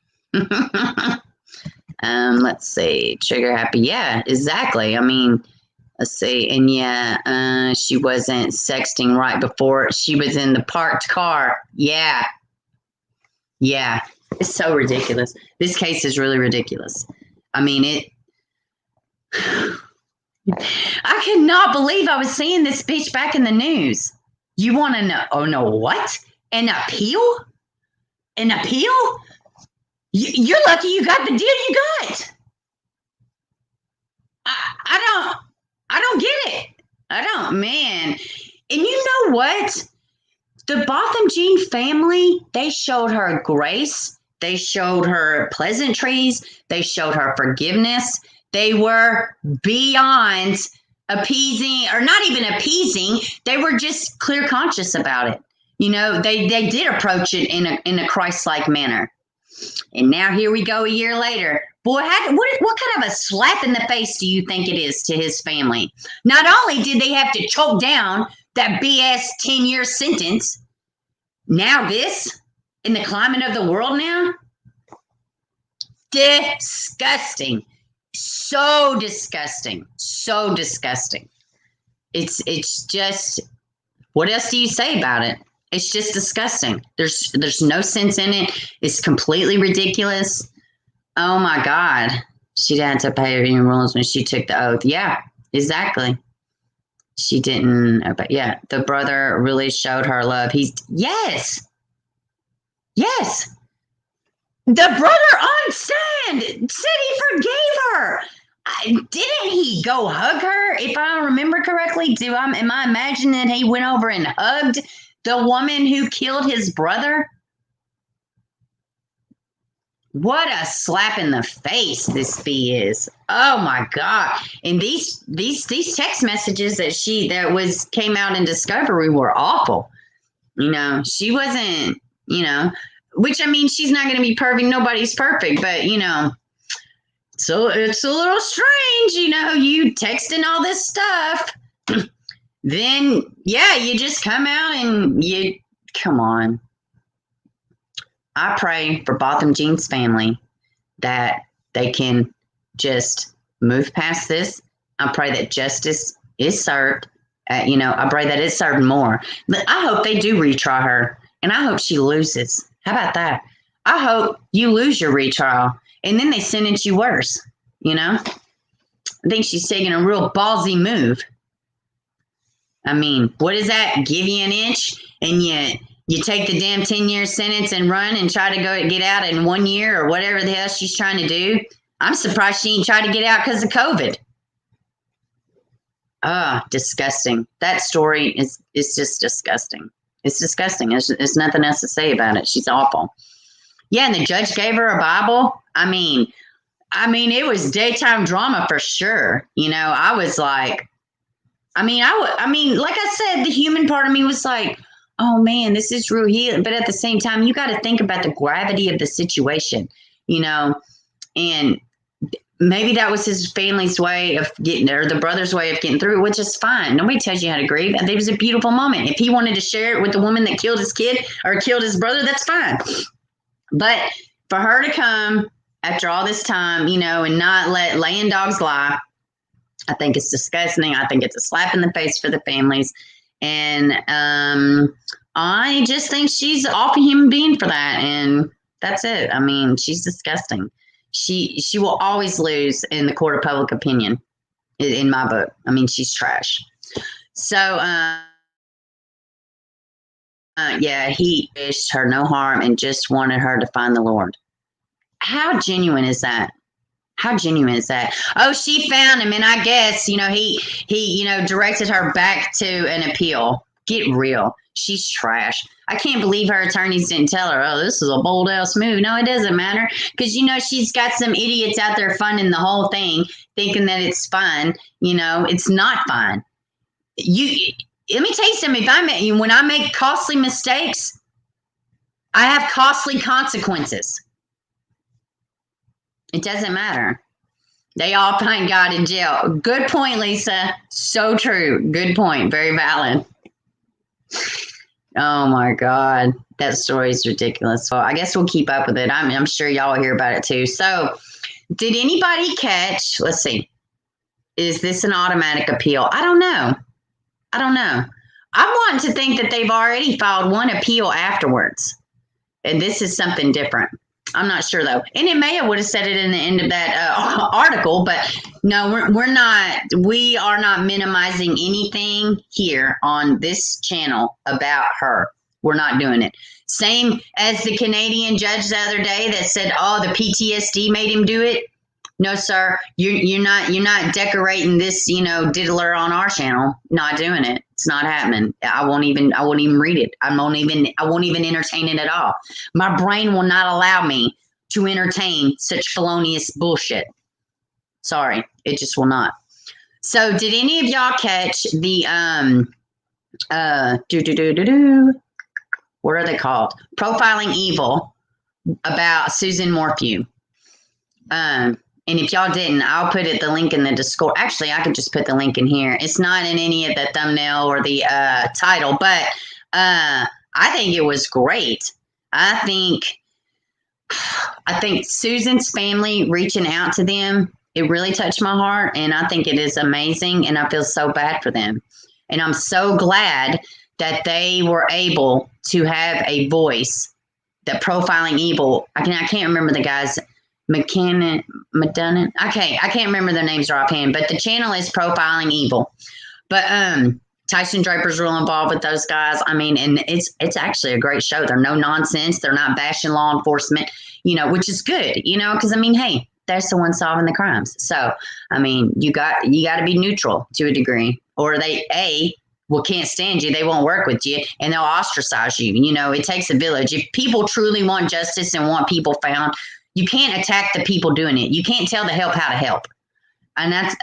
Let's see. Trigger happy. Yeah, exactly. I mean, let's see. And yeah, she wasn't sexting right before. She was in the parked car. Yeah. Yeah. It's so ridiculous. This case is really ridiculous. I mean, I cannot believe I was seeing this bitch back in the news. You want to know? Oh, no, what? An appeal? An appeal? You're lucky you got the deal you got. I don't get it. I don't, man. And you know what? The Botham Jean family, they showed her grace. They showed her pleasantries. They showed her forgiveness. They were beyond appeasing, or not even appeasing. They were just clear conscious about it. You know, they did approach it in a Christ-like manner. And now here we go a year later. Boy, what kind of a slap in the face do you think it is to his family? Not only did they have to choke down that BS 10-year sentence, now this, in the climate of the world now, disgusting. So disgusting. So disgusting. It's just, what else do you say about it? It's just disgusting. There's no sense in it. It's completely ridiculous. Oh my God. She had to pay her rules when she took the oath. Yeah, exactly. She didn't, but yeah, the brother really showed her love. Yes. The brother on stand said he forgave her. Didn't he go hug her? If I remember correctly, am I imagining that he went over and hugged the woman who killed his brother? What a slap in the face this fee is. Oh my God. And these text messages that came out in Discovery were awful. You know, she wasn't, you know, which, I mean, she's not going to be perfect. Nobody's perfect, but you know, so it's a little strange, you know, you texting all this stuff. Then, yeah, you just come out and come on. I pray for Botham Jean's family that they can just move past this. I pray that justice is served. You know, I pray that it's served more. But I hope they do retry her, and I hope she loses. How about that? I hope you lose your retrial, and then they sentence you worse. You know, I think she's taking a real ballsy move. I mean, what is that? Give you an inch, and you take the damn 10-year sentence and run and try to get out in 1 year or whatever the hell she's trying to do. I'm surprised she ain't tried to get out because of COVID. Disgusting. That story is just disgusting. It's disgusting. There's nothing else to say about it. She's awful. Yeah, and the judge gave her a Bible. I mean, it was daytime drama for sure. You know, I was like, like I said, the human part of me was like, oh man, this is real healing. But at the same time, you got to think about the gravity of the situation, you know, and maybe that was his family's way of getting, or the brother's way of getting through it, which is fine. Nobody tells you how to grieve. It was a beautiful moment. If he wanted to share it with the woman that killed his kid or killed his brother, that's fine. But for her to come after all this time, you know, and not let laying dogs lie, I think it's disgusting. I think it's a slap in the face for the families. And I just think she's an awful human being for that. And that's it. I mean, she's disgusting. She will always lose in the court of public opinion, in my book. I mean, she's trash. So, yeah, he wished her no harm and just wanted her to find the Lord. How genuine is that? How genuine is that? Oh, she found him, and I guess, you know, he you know, directed her back to an appeal. Get real. She's trash. I can't believe her attorneys didn't tell her, oh, this is a bold ass move. No, it doesn't matter, because, you know, she's got some idiots out there funding the whole thing, thinking that it's fun. You know, it's not fun. Let me tell you something. When I make costly mistakes, I have costly consequences. It doesn't matter. They all find God in jail. Good point, Lisa. So true. Good point. Very valid. Oh my God. That story is ridiculous. So I guess we'll keep up with it. I'm sure y'all will hear about it too. So did anybody catch, let's see, is this an automatic appeal? I don't know. I want to think that they've already filed one appeal afterwards. And this is something different. I'm not sure though. And it may have would have said it in the end of that article, but no, we are not minimizing anything here on this channel about her. We're not doing it. Same as the Canadian judge the other day that said, oh, the PTSD made him do it. No, sir, you're not decorating this, you know, diddler on our channel. Not doing it. It's not happening. I won't even read it. I won't even entertain it at all. My brain will not allow me to entertain such felonious bullshit. Sorry, it just will not. So did any of y'all catch the what are they called? Profiling Evil about Susan Morphew. And if y'all didn't, I'll put the link in the Discord. Actually, I could just put the link in here. It's not in any of the thumbnail or the title, but I think it was great. I think Susan's family reaching out to them, it really touched my heart, and I think it is amazing, and I feel so bad for them. And I'm so glad that they were able to have a voice. That Profiling Evil, I can't remember the guys, McDonough. I can't remember their names offhand, but the channel is Profiling Evil. But Tyson Draper's real involved with those guys. I mean, and it's actually a great show. They're no nonsense. They're not bashing law enforcement, which is good, because I mean, hey, that's the one solving the crimes. So, I mean, you got to be neutral to a degree, or they can't stand you. They won't work with you, and they'll ostracize you. It takes a village. If people truly want justice and want people found, you can't attack the people doing it. You can't tell the help how to help. And I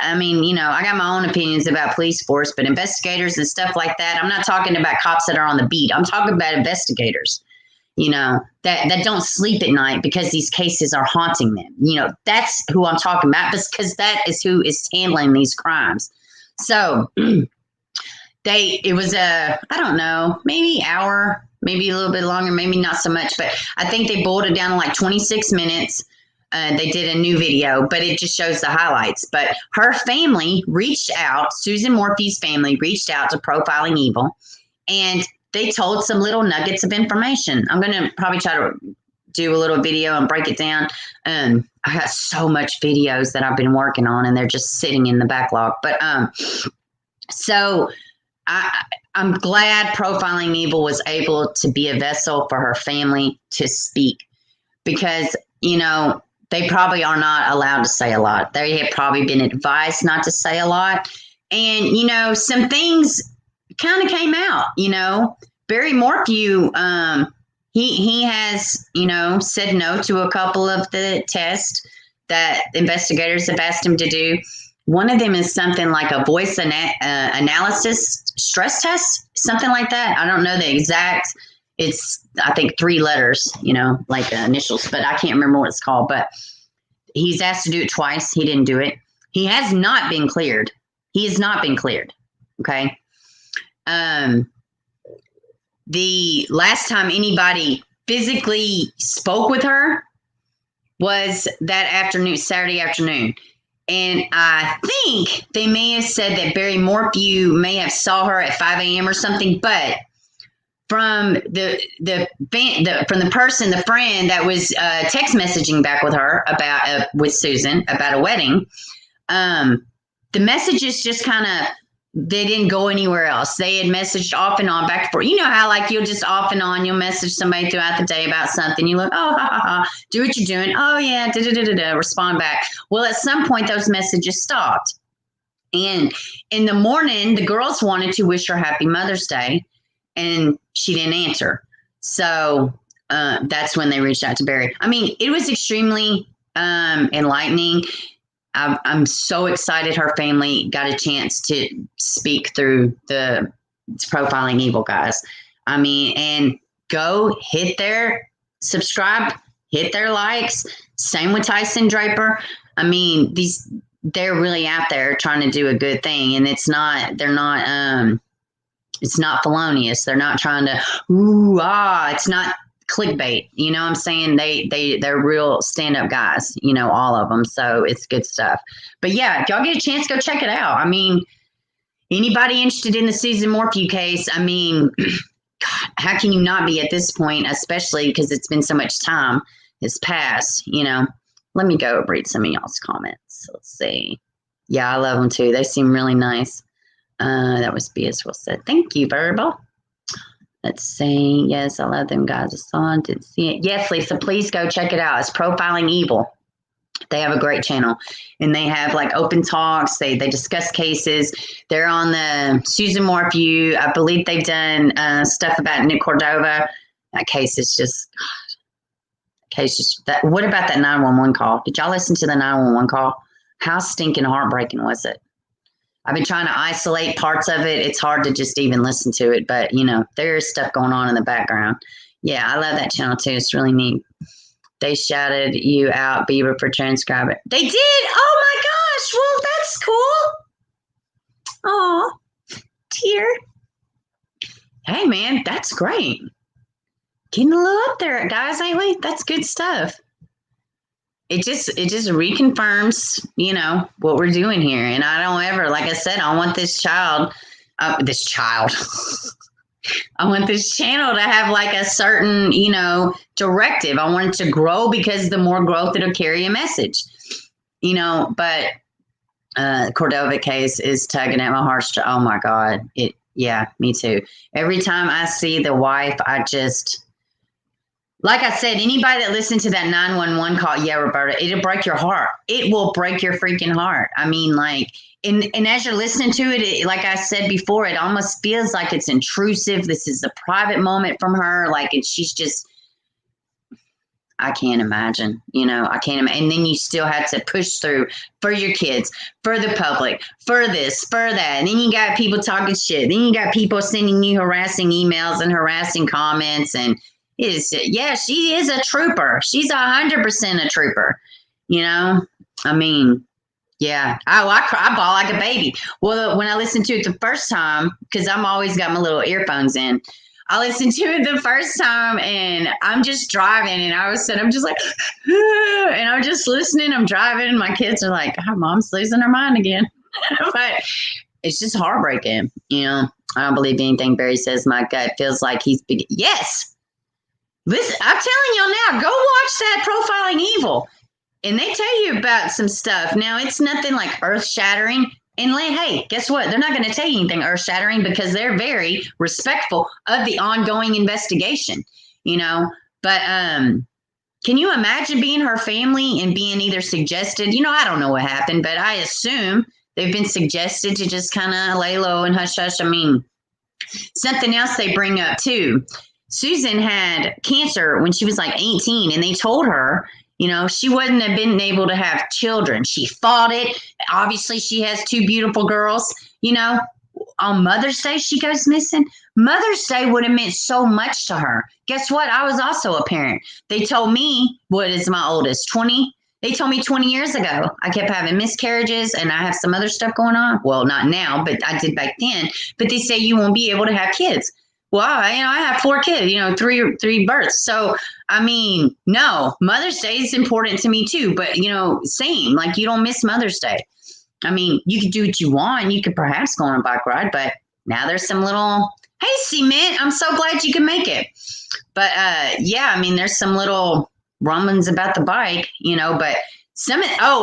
got my own opinions about police force, but investigators and stuff like that, I'm not talking about cops that are on the beat. I'm talking about investigators, that don't sleep at night because these cases are haunting them. That's who I'm talking about, because that is who is handling these crimes. So it was I don't know, maybe hour, maybe a little bit longer, maybe not so much, but I think they boiled it down to like 26 minutes. They did a new video, but it just shows the highlights. But her family reached out, Susan Morphew's family reached out to Profiling Evil, and they told some little nuggets of information. I'm going to probably try to do a little video and break it down. I got so much videos that I've been working on, and they're just sitting in the backlog. But so I'm glad Profiling Evil was able to be a vessel for her family to speak, because, they probably are not allowed to say a lot. They have probably been advised not to say a lot. And, some things kind of came out, Barry Morphew, he has, said no to a couple of the tests that investigators have asked him to do. One of them is something like a voice analysis stress test, something like that. I don't know the exact. It's, I think, 3 letters, like initials, but I can't remember what it's called. But he's asked to do it twice. He didn't do it. He has not been cleared. He has not been cleared. Okay. The last time anybody physically spoke with her was that afternoon, Saturday afternoon. And I think they may have said that Barry Morphew may have saw her at 5 a.m. or something, but from the friend that was text messaging back with her about with Susan about a wedding, the messages just kind of, they didn't go anywhere else. They had messaged off and on, back and forth. You know how like you'll just off and on, you'll message somebody throughout the day about something. You look, oh, ha, ha, ha, do what you're doing. Oh, yeah, respond back. Well, at some point, those messages stopped. And in the morning, the girls wanted to wish her happy Mother's Day, and she didn't answer. So that's when they reached out to Barry. I mean, it was extremely enlightening. I'm so excited her family got a chance to speak through the Profiling Evil guys. I mean, and go hit their subscribe, hit their likes. Same with Tyson Draper. I mean, they're really out there trying to do a good thing, and it's not felonious. They're not trying to, it's not clickbait. You know what I'm saying? They're real stand-up guys, all of them. So it's good stuff. But yeah, if y'all get a chance, go check it out. I mean, anybody interested in the Susan Morphew case, I mean, God, how can you not be at this point, especially because it's been so much time has passed, Let me go read some of y'all's comments. Let's see. Yeah, I love them too. They seem really nice. That was Beatrice said. Thank you, Verbal. Let's see. Yes, I love them guys. I saw it. Didn't see it. Yes, Lisa, please go check it out. It's Profiling Evil. They have a great channel, and they have like open talks. They discuss cases. They're on the Susan Morphew. I believe they've done stuff about Nick Cordova. That case is just, that. What about that 911 call? Did y'all listen to the 911 call? How stinking heartbreaking was it? I've been trying to isolate parts of it. It's hard to just even listen to it, but there's stuff going on in the background. Yeah, I love that channel too. It's really neat. They shouted you out, Bieber, for transcribing. They did. Oh my gosh. Well, that's cool. Oh, tear. Hey man, that's great. Getting a little up there, guys, ain't we? That's good stuff. It just reconfirms, what we're doing here. And I don't ever, like I said, I want this child. I want this channel to have like a certain, directive. I want it to grow because the more growth, it'll carry a message, but Cordova case is tugging at my heartstrings. Oh my God. Yeah, me too. Every time I see the wife, I just, like I said, anybody that listened to that 911 call, yeah, Roberta, it'll break your heart. It will break your freaking heart. I mean, like, and as you're listening to it, like I said before, it almost feels like it's intrusive. This is a private moment from her. Like, she's just, I can't imagine, I can't imagine. And then you still have to push through for your kids, for the public, for this, for that. And then you got people talking shit. Then you got people sending you harassing emails and harassing comments. And she is a trooper. She's 100% a trooper. I mean, yeah. Oh, I bawl like a baby. Well, when I listened to it the first time, because I'm always got my little earphones in, I listened to it the first time and I'm just driving and I'm just like, and I'm just listening. I'm driving and my kids are like, oh, mom's losing her mind again. But it's just heartbreaking. I don't believe anything Barry says. My gut feels like he's big. Yes. Listen, I'm telling y'all now, go watch that Profiling Evil. And they tell you about some stuff. Now, it's nothing like earth-shattering. And hey, guess what? They're not going to tell you anything earth-shattering because they're very respectful of the ongoing investigation, But can you imagine being her family and being either suggested? I don't know what happened, but I assume they've been suggested to just kind of lay low and hush-hush. I mean, something else they bring up, too. Susan had cancer when she was like 18, and they told her, she wouldn't have been able to have children. She fought it. Obviously, she has two beautiful girls. On Mother's Day, she goes missing. Mother's Day would have meant so much to her. Guess what? I was also a parent. They told me, what is my oldest, 20? They told me 20 years ago. I kept having miscarriages, and I have some other stuff going on. Well, not now, but I did back then. But they say you won't be able to have kids. Well, I have 4 kids, three births. So, I mean, no, Mother's Day is important to me too. But, same, like you don't miss Mother's Day. I mean, you could do what you want. You could perhaps go on a bike ride. But now there's some little, hey, Cement, I'm so glad you can make it. But, yeah, I mean, there's some little rumblings about the bike, but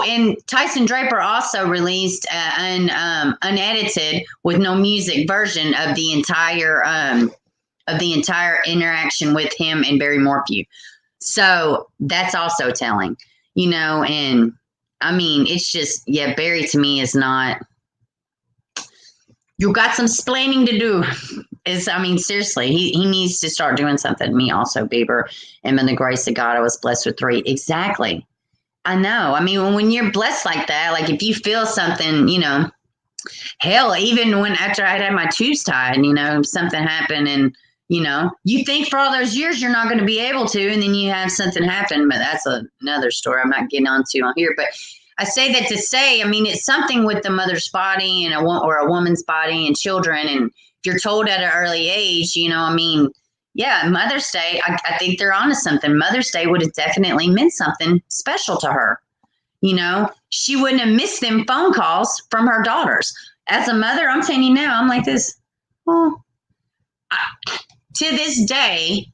and Tyson Draper also released an unedited with no music version of the entire interaction with him and Barry Morphew. So that's also telling, and I mean, it's just, yeah, Barry to me is not, you got some splaining to do. Seriously, he needs to start doing something. Me also, Bieber, and by the grace of God, I was blessed with 3. Exactly. I know. I mean, when you're blessed like that, like if you feel something, hell, even when after I'd had my tubes tied, something happened and, you think for all those years you're not going to be able to, and then you have something happen. But that's another story I'm not getting onto on here. But I say that to say, I mean, it's something with the mother's body and or a woman's body and children. And if you're told at an early age, yeah, Mother's Day, I think they're onto something. Mother's Day would have definitely meant something special to her. She wouldn't have missed them phone calls from her daughters. As a mother, I'm telling you now, I'm like this. Well, to this day,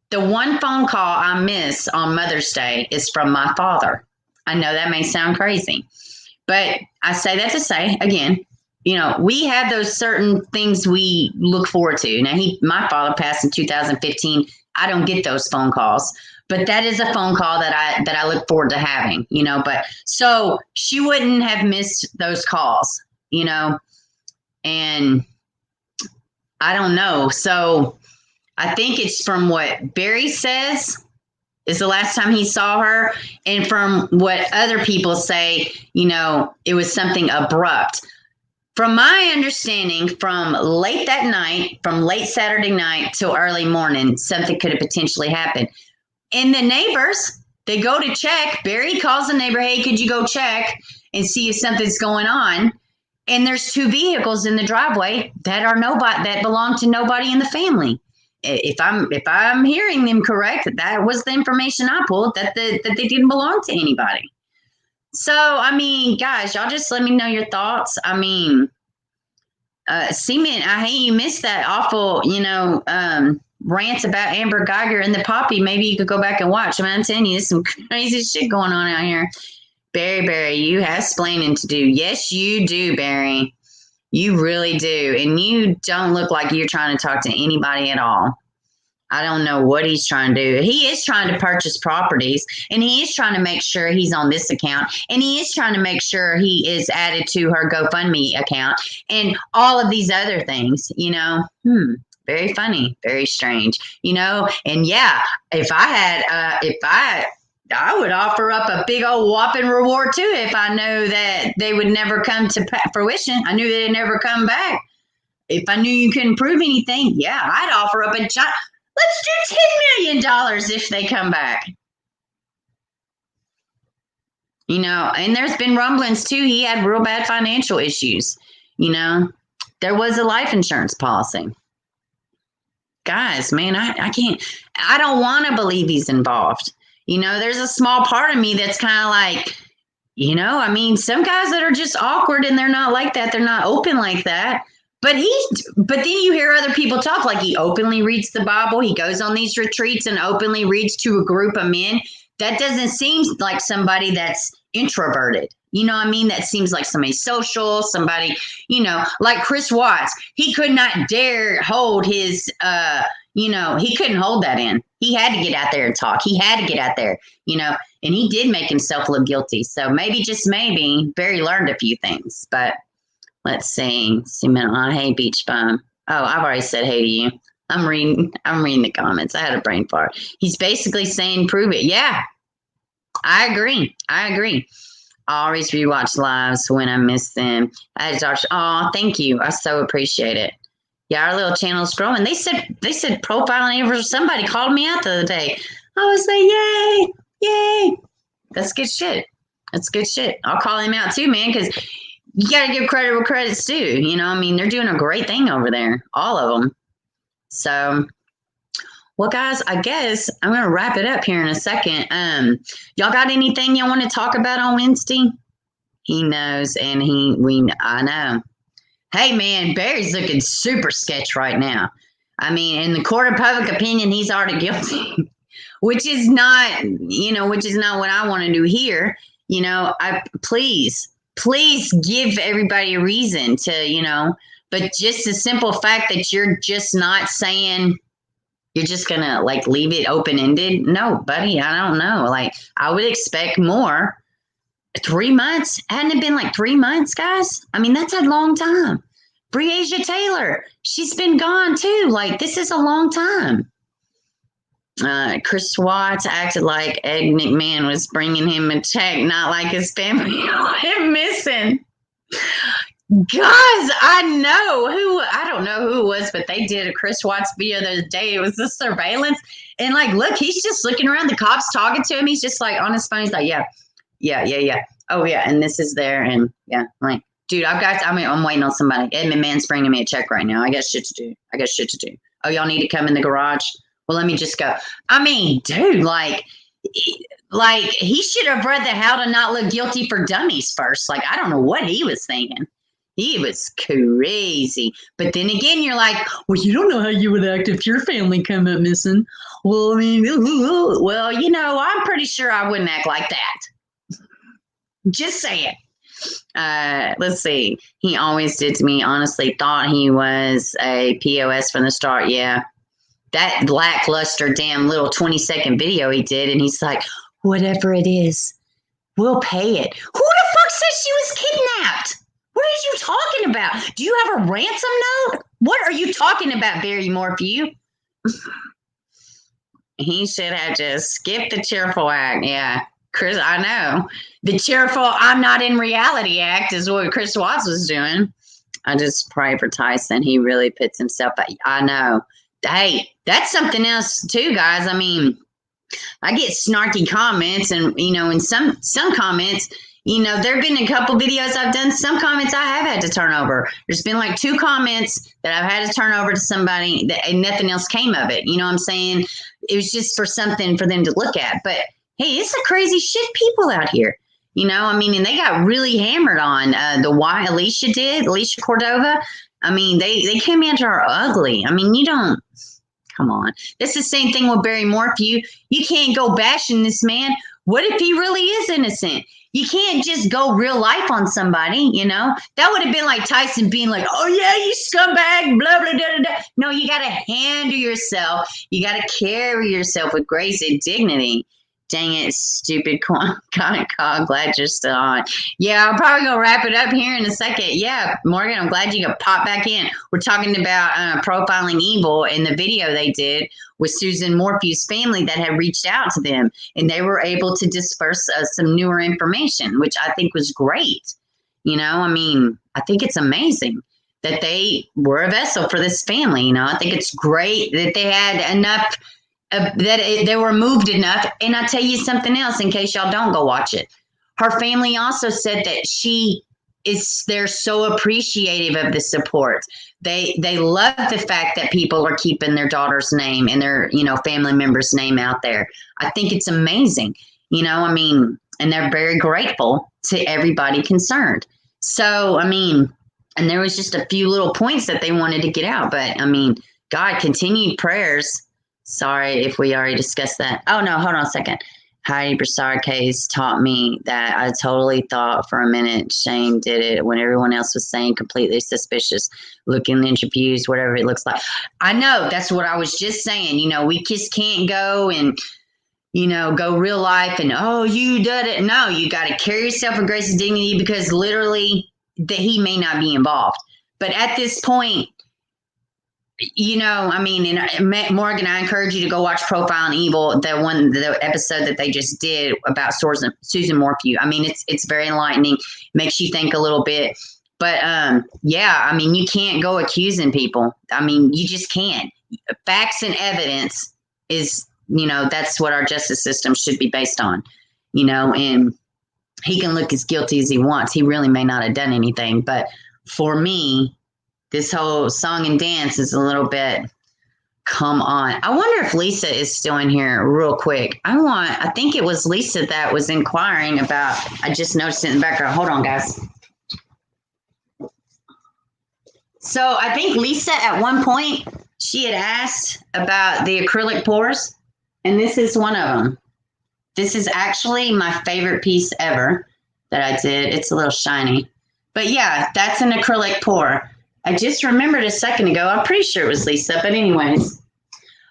the one phone call I miss on Mother's Day is from my father. I know that may sound crazy, but I say that to say, again, we have those certain things we look forward to. Now, my father passed in 2015. I don't get those phone calls, but that is a phone call that I look forward to having, but so she wouldn't have missed those calls, and I don't know. So I think it's from what Barry says is the last time he saw her, and from what other people say, it was something abrupt. From my understanding, from late that night, from late Saturday night till early morning, something could have potentially happened. And the neighbors, they go to check. Barry calls the neighbor, hey, could you go check and see if something's going on? And there's two vehicles in the driveway that are nobody that belong to nobody in the family. If I'm hearing them correct, that was the information I pulled that that they didn't belong to anybody. So I mean, guys, y'all just let me know your thoughts. I mean, Seaman, I hate you missed that awful, rants about Amber Guyger and the Poppy. Maybe you could go back and watch. I mean, I'm telling you, there's some crazy shit going on out here. Barry, you have splaining to do. Yes, you do, Barry. You really do. And you don't look like you're trying to talk to anybody at all. I don't know what he's trying to do. He is trying to purchase properties, and he is trying to make sure he's on this account, and he is trying to make sure he is added to her GoFundMe account and all of these other things, very funny, very strange, and yeah, I would offer up a big old whopping reward too if I know that they would never come to fruition. I knew they'd never come back. If I knew you couldn't prove anything, yeah, I'd offer up a giant. Let's do $10 million if they come back. And there's been rumblings too. He had real bad financial issues. There was a life insurance policy. Guys, man, I can't, I don't want to believe he's involved. There's a small part of me that's kind of like, I mean, some guys that are just awkward and they're not like that. They're not open like that. But then you hear other people talk like he openly reads the Bible. He goes on these retreats and openly reads to a group of men. That doesn't seem like somebody that's introverted. You know what I mean? That seems like somebody social, somebody, like Chris Watts. He could not dare hold his, he couldn't hold that in. He had to get out there and talk. He had to get out there, and he did make himself look guilty. So maybe, just maybe, Barry learned a few things, but. Let's see. Hey, Beach Bum. Oh, I've already said hey to you. I'm reading the comments. I had a brain fart. He's basically saying, prove it. Yeah, I agree. I always rewatch lives when I miss them. Oh, thank you. I so appreciate it. Yeah, our little channel's growing. They said profiling over somebody called me out the other day. I was like, yay. That's good shit. I'll call him out too, man, because you got to give credit where credit's due. They're doing a great thing over there, all of them. So, well, guys, I guess I'm going to wrap it up here in a second. Y'all got anything y'all want to talk about on Wednesday? He knows, and I know. Hey, man, Barry's looking super sketch right now. I mean, in the court of public opinion, he's already guilty, which is not what I want to do here. Please give everybody a reason to, but just the simple fact that you're just not saying you're just going to like leave it open-ended. No, buddy, I don't know. Like I would expect more. 3 months? Hadn't it been like 3 months, guys? I mean, that's a long time. Breasia Taylor, she's been gone too. Like this is a long time. Chris Watts acted like Ed McMahon was bringing him a check, not like his family went missing. Guys, I don't know who it was, but they did a Chris Watts video the other day. It was the surveillance. And like, look, he's just looking around. The cop's talking to him. He's just like on his phone. He's like, yeah. Oh, yeah. And this is there. And yeah, like, dude, I'm waiting on somebody. Ed McMahon's bringing me a check right now. I got shit to do. Oh, y'all need to come in the garage? Well, let me just go. I mean, dude, like he should have read the How to Not Look Guilty for Dummies first. Like, I don't know what he was thinking. He was crazy. But then again, you're like, well, you don't know how you would act if your family come up missing. Well, I mean, I'm pretty sure I wouldn't act like that. Just saying. Let's see. He always did to me. Honestly, thought he was a POS from the start. Yeah. That lackluster damn little 20-second video he did, and he's like, whatever it is, we'll pay it. Who the fuck said she was kidnapped? What are you talking about? Do you have a ransom note? What are you talking about, Barry Morphew? He should have just skipped the cheerful act. Yeah, Chris, I know. The cheerful I'm not in reality act is what Chris Watts was doing. I just pray for Tyson. He really puts himself out. I know. Hey, that's something else too, guys. I mean, I get snarky comments, and in some comments, there have been a couple videos I've done. Some comments I have had to turn over. There's been like 2 comments that I've had to turn over to somebody and nothing else came of it. You know what I'm saying? It was just for something for them to look at. But hey, it's a crazy shit people out here. I mean, and they got really hammered on the why Alicia Cordova. I mean, they came into her ugly. I mean, come on. That's the same thing with Barry Morphew. You can't go bashing this man. What if he really is innocent? You can't just go real life on somebody, That would have been like Tyson being like, oh, yeah, you scumbag, blah, blah, blah, blah. No, you got to handle yourself. You got to carry yourself with grace and dignity. Dang it, stupid conic call. Glad you're still on. Yeah, I'm probably going to wrap it up here in a second. Yeah, Morgan, I'm glad you could pop back in. We're talking about profiling evil in the video they did with Susan Morphew's family that had reached out to them. And they were able to disperse some newer information, which I think was great. I mean, I think it's amazing that they were a vessel for this family. I think it's great that they had enough they were moved enough. And I'll tell you something else in case y'all don't go watch it. Her family also said that they're so appreciative of the support. They love the fact that people are keeping their daughter's name and their, family member's name out there. I think it's amazing, I mean, and they're very grateful to everybody concerned. So, I mean, and there was just a few little points that they wanted to get out, but I mean, God, continued prayers. Sorry if we already discussed that. Oh, no, hold on a second. Heidi Broussard case taught me that I totally thought for a minute Shane did it when everyone else was saying completely suspicious, looking interviews, whatever it looks like. I know, that's what I was just saying. We just can't go and, go real life and, oh, you did it. No, you got to carry yourself with grace and dignity because literally that he may not be involved. But at this point, I mean, and Morgan, I encourage you to go watch Profiling Evil, the episode that they just did about Susan Morphew. I mean, it's very enlightening, makes you think a little bit. But yeah, I mean, you can't go accusing people. I mean, you just can't. Facts and evidence is, that's what our justice system should be based on, and he can look as guilty as he wants. He really may not have done anything. But for me, this whole song and dance is a little bit, come on. I wonder if Lisa is still in here real quick. I think it was Lisa that was inquiring about, I just noticed it in the background. Hold on, guys. So I think Lisa at one point, she had asked about the acrylic pours, and this is one of them. This is actually my favorite piece ever that I did. It's a little shiny. But yeah, that's an acrylic pour. I just remembered a second ago. I'm pretty sure it was Lisa. But anyways,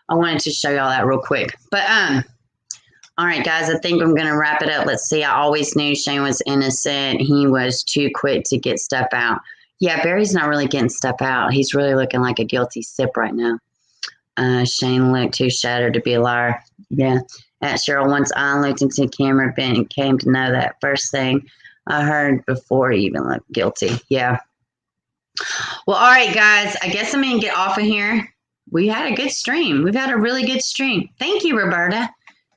I wanted to show y'all that real quick. But all right, guys, I think I'm going to wrap it up. Let's see. I always knew Shane was innocent. He was too quick to get stuff out. Yeah, Barry's not really getting stuff out. He's really looking like a guilty sip right now. Shane looked too shattered to be a liar. Yeah. At Cheryl, once I looked into the camera and came to know that first thing I heard before he even looked guilty. Yeah. Well, all right, guys, I guess I'm going to get off of here. We had a good stream. We've had a really good stream. Thank you, Roberta.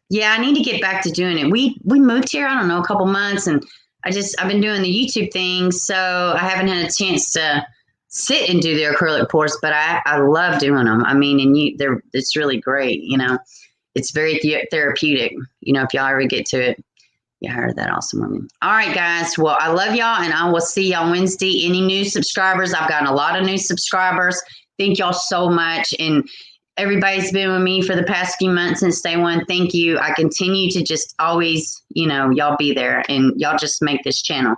Yeah, I need to get back to doing it. We moved here, I don't know, a couple months, and I've been doing the YouTube thing, so I haven't had a chance to sit and do the acrylic pours, but I love doing them. I mean, and it's really great, It's very therapeutic, if y'all ever get to it. Yeah, I heard that awesome woman. All right, guys. Well, I love y'all, and I will see y'all Wednesday. Any new subscribers? I've gotten a lot of new subscribers. Thank y'all so much. And everybody's been with me for the past few months since day one. Thank you. I continue to just always, y'all be there, and y'all just make this channel.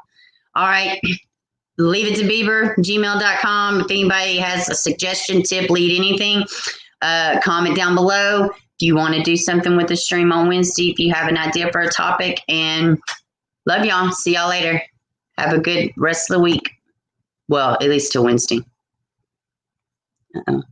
All right. Leave it to Bieber, gmail.com. If anybody has a suggestion, tip, lead, anything, comment down below. If you want to do something with the stream on Wednesday, if you have an idea for a topic, and love y'all. See y'all later. Have a good rest of the week. Well, at least till Wednesday. Uh-oh.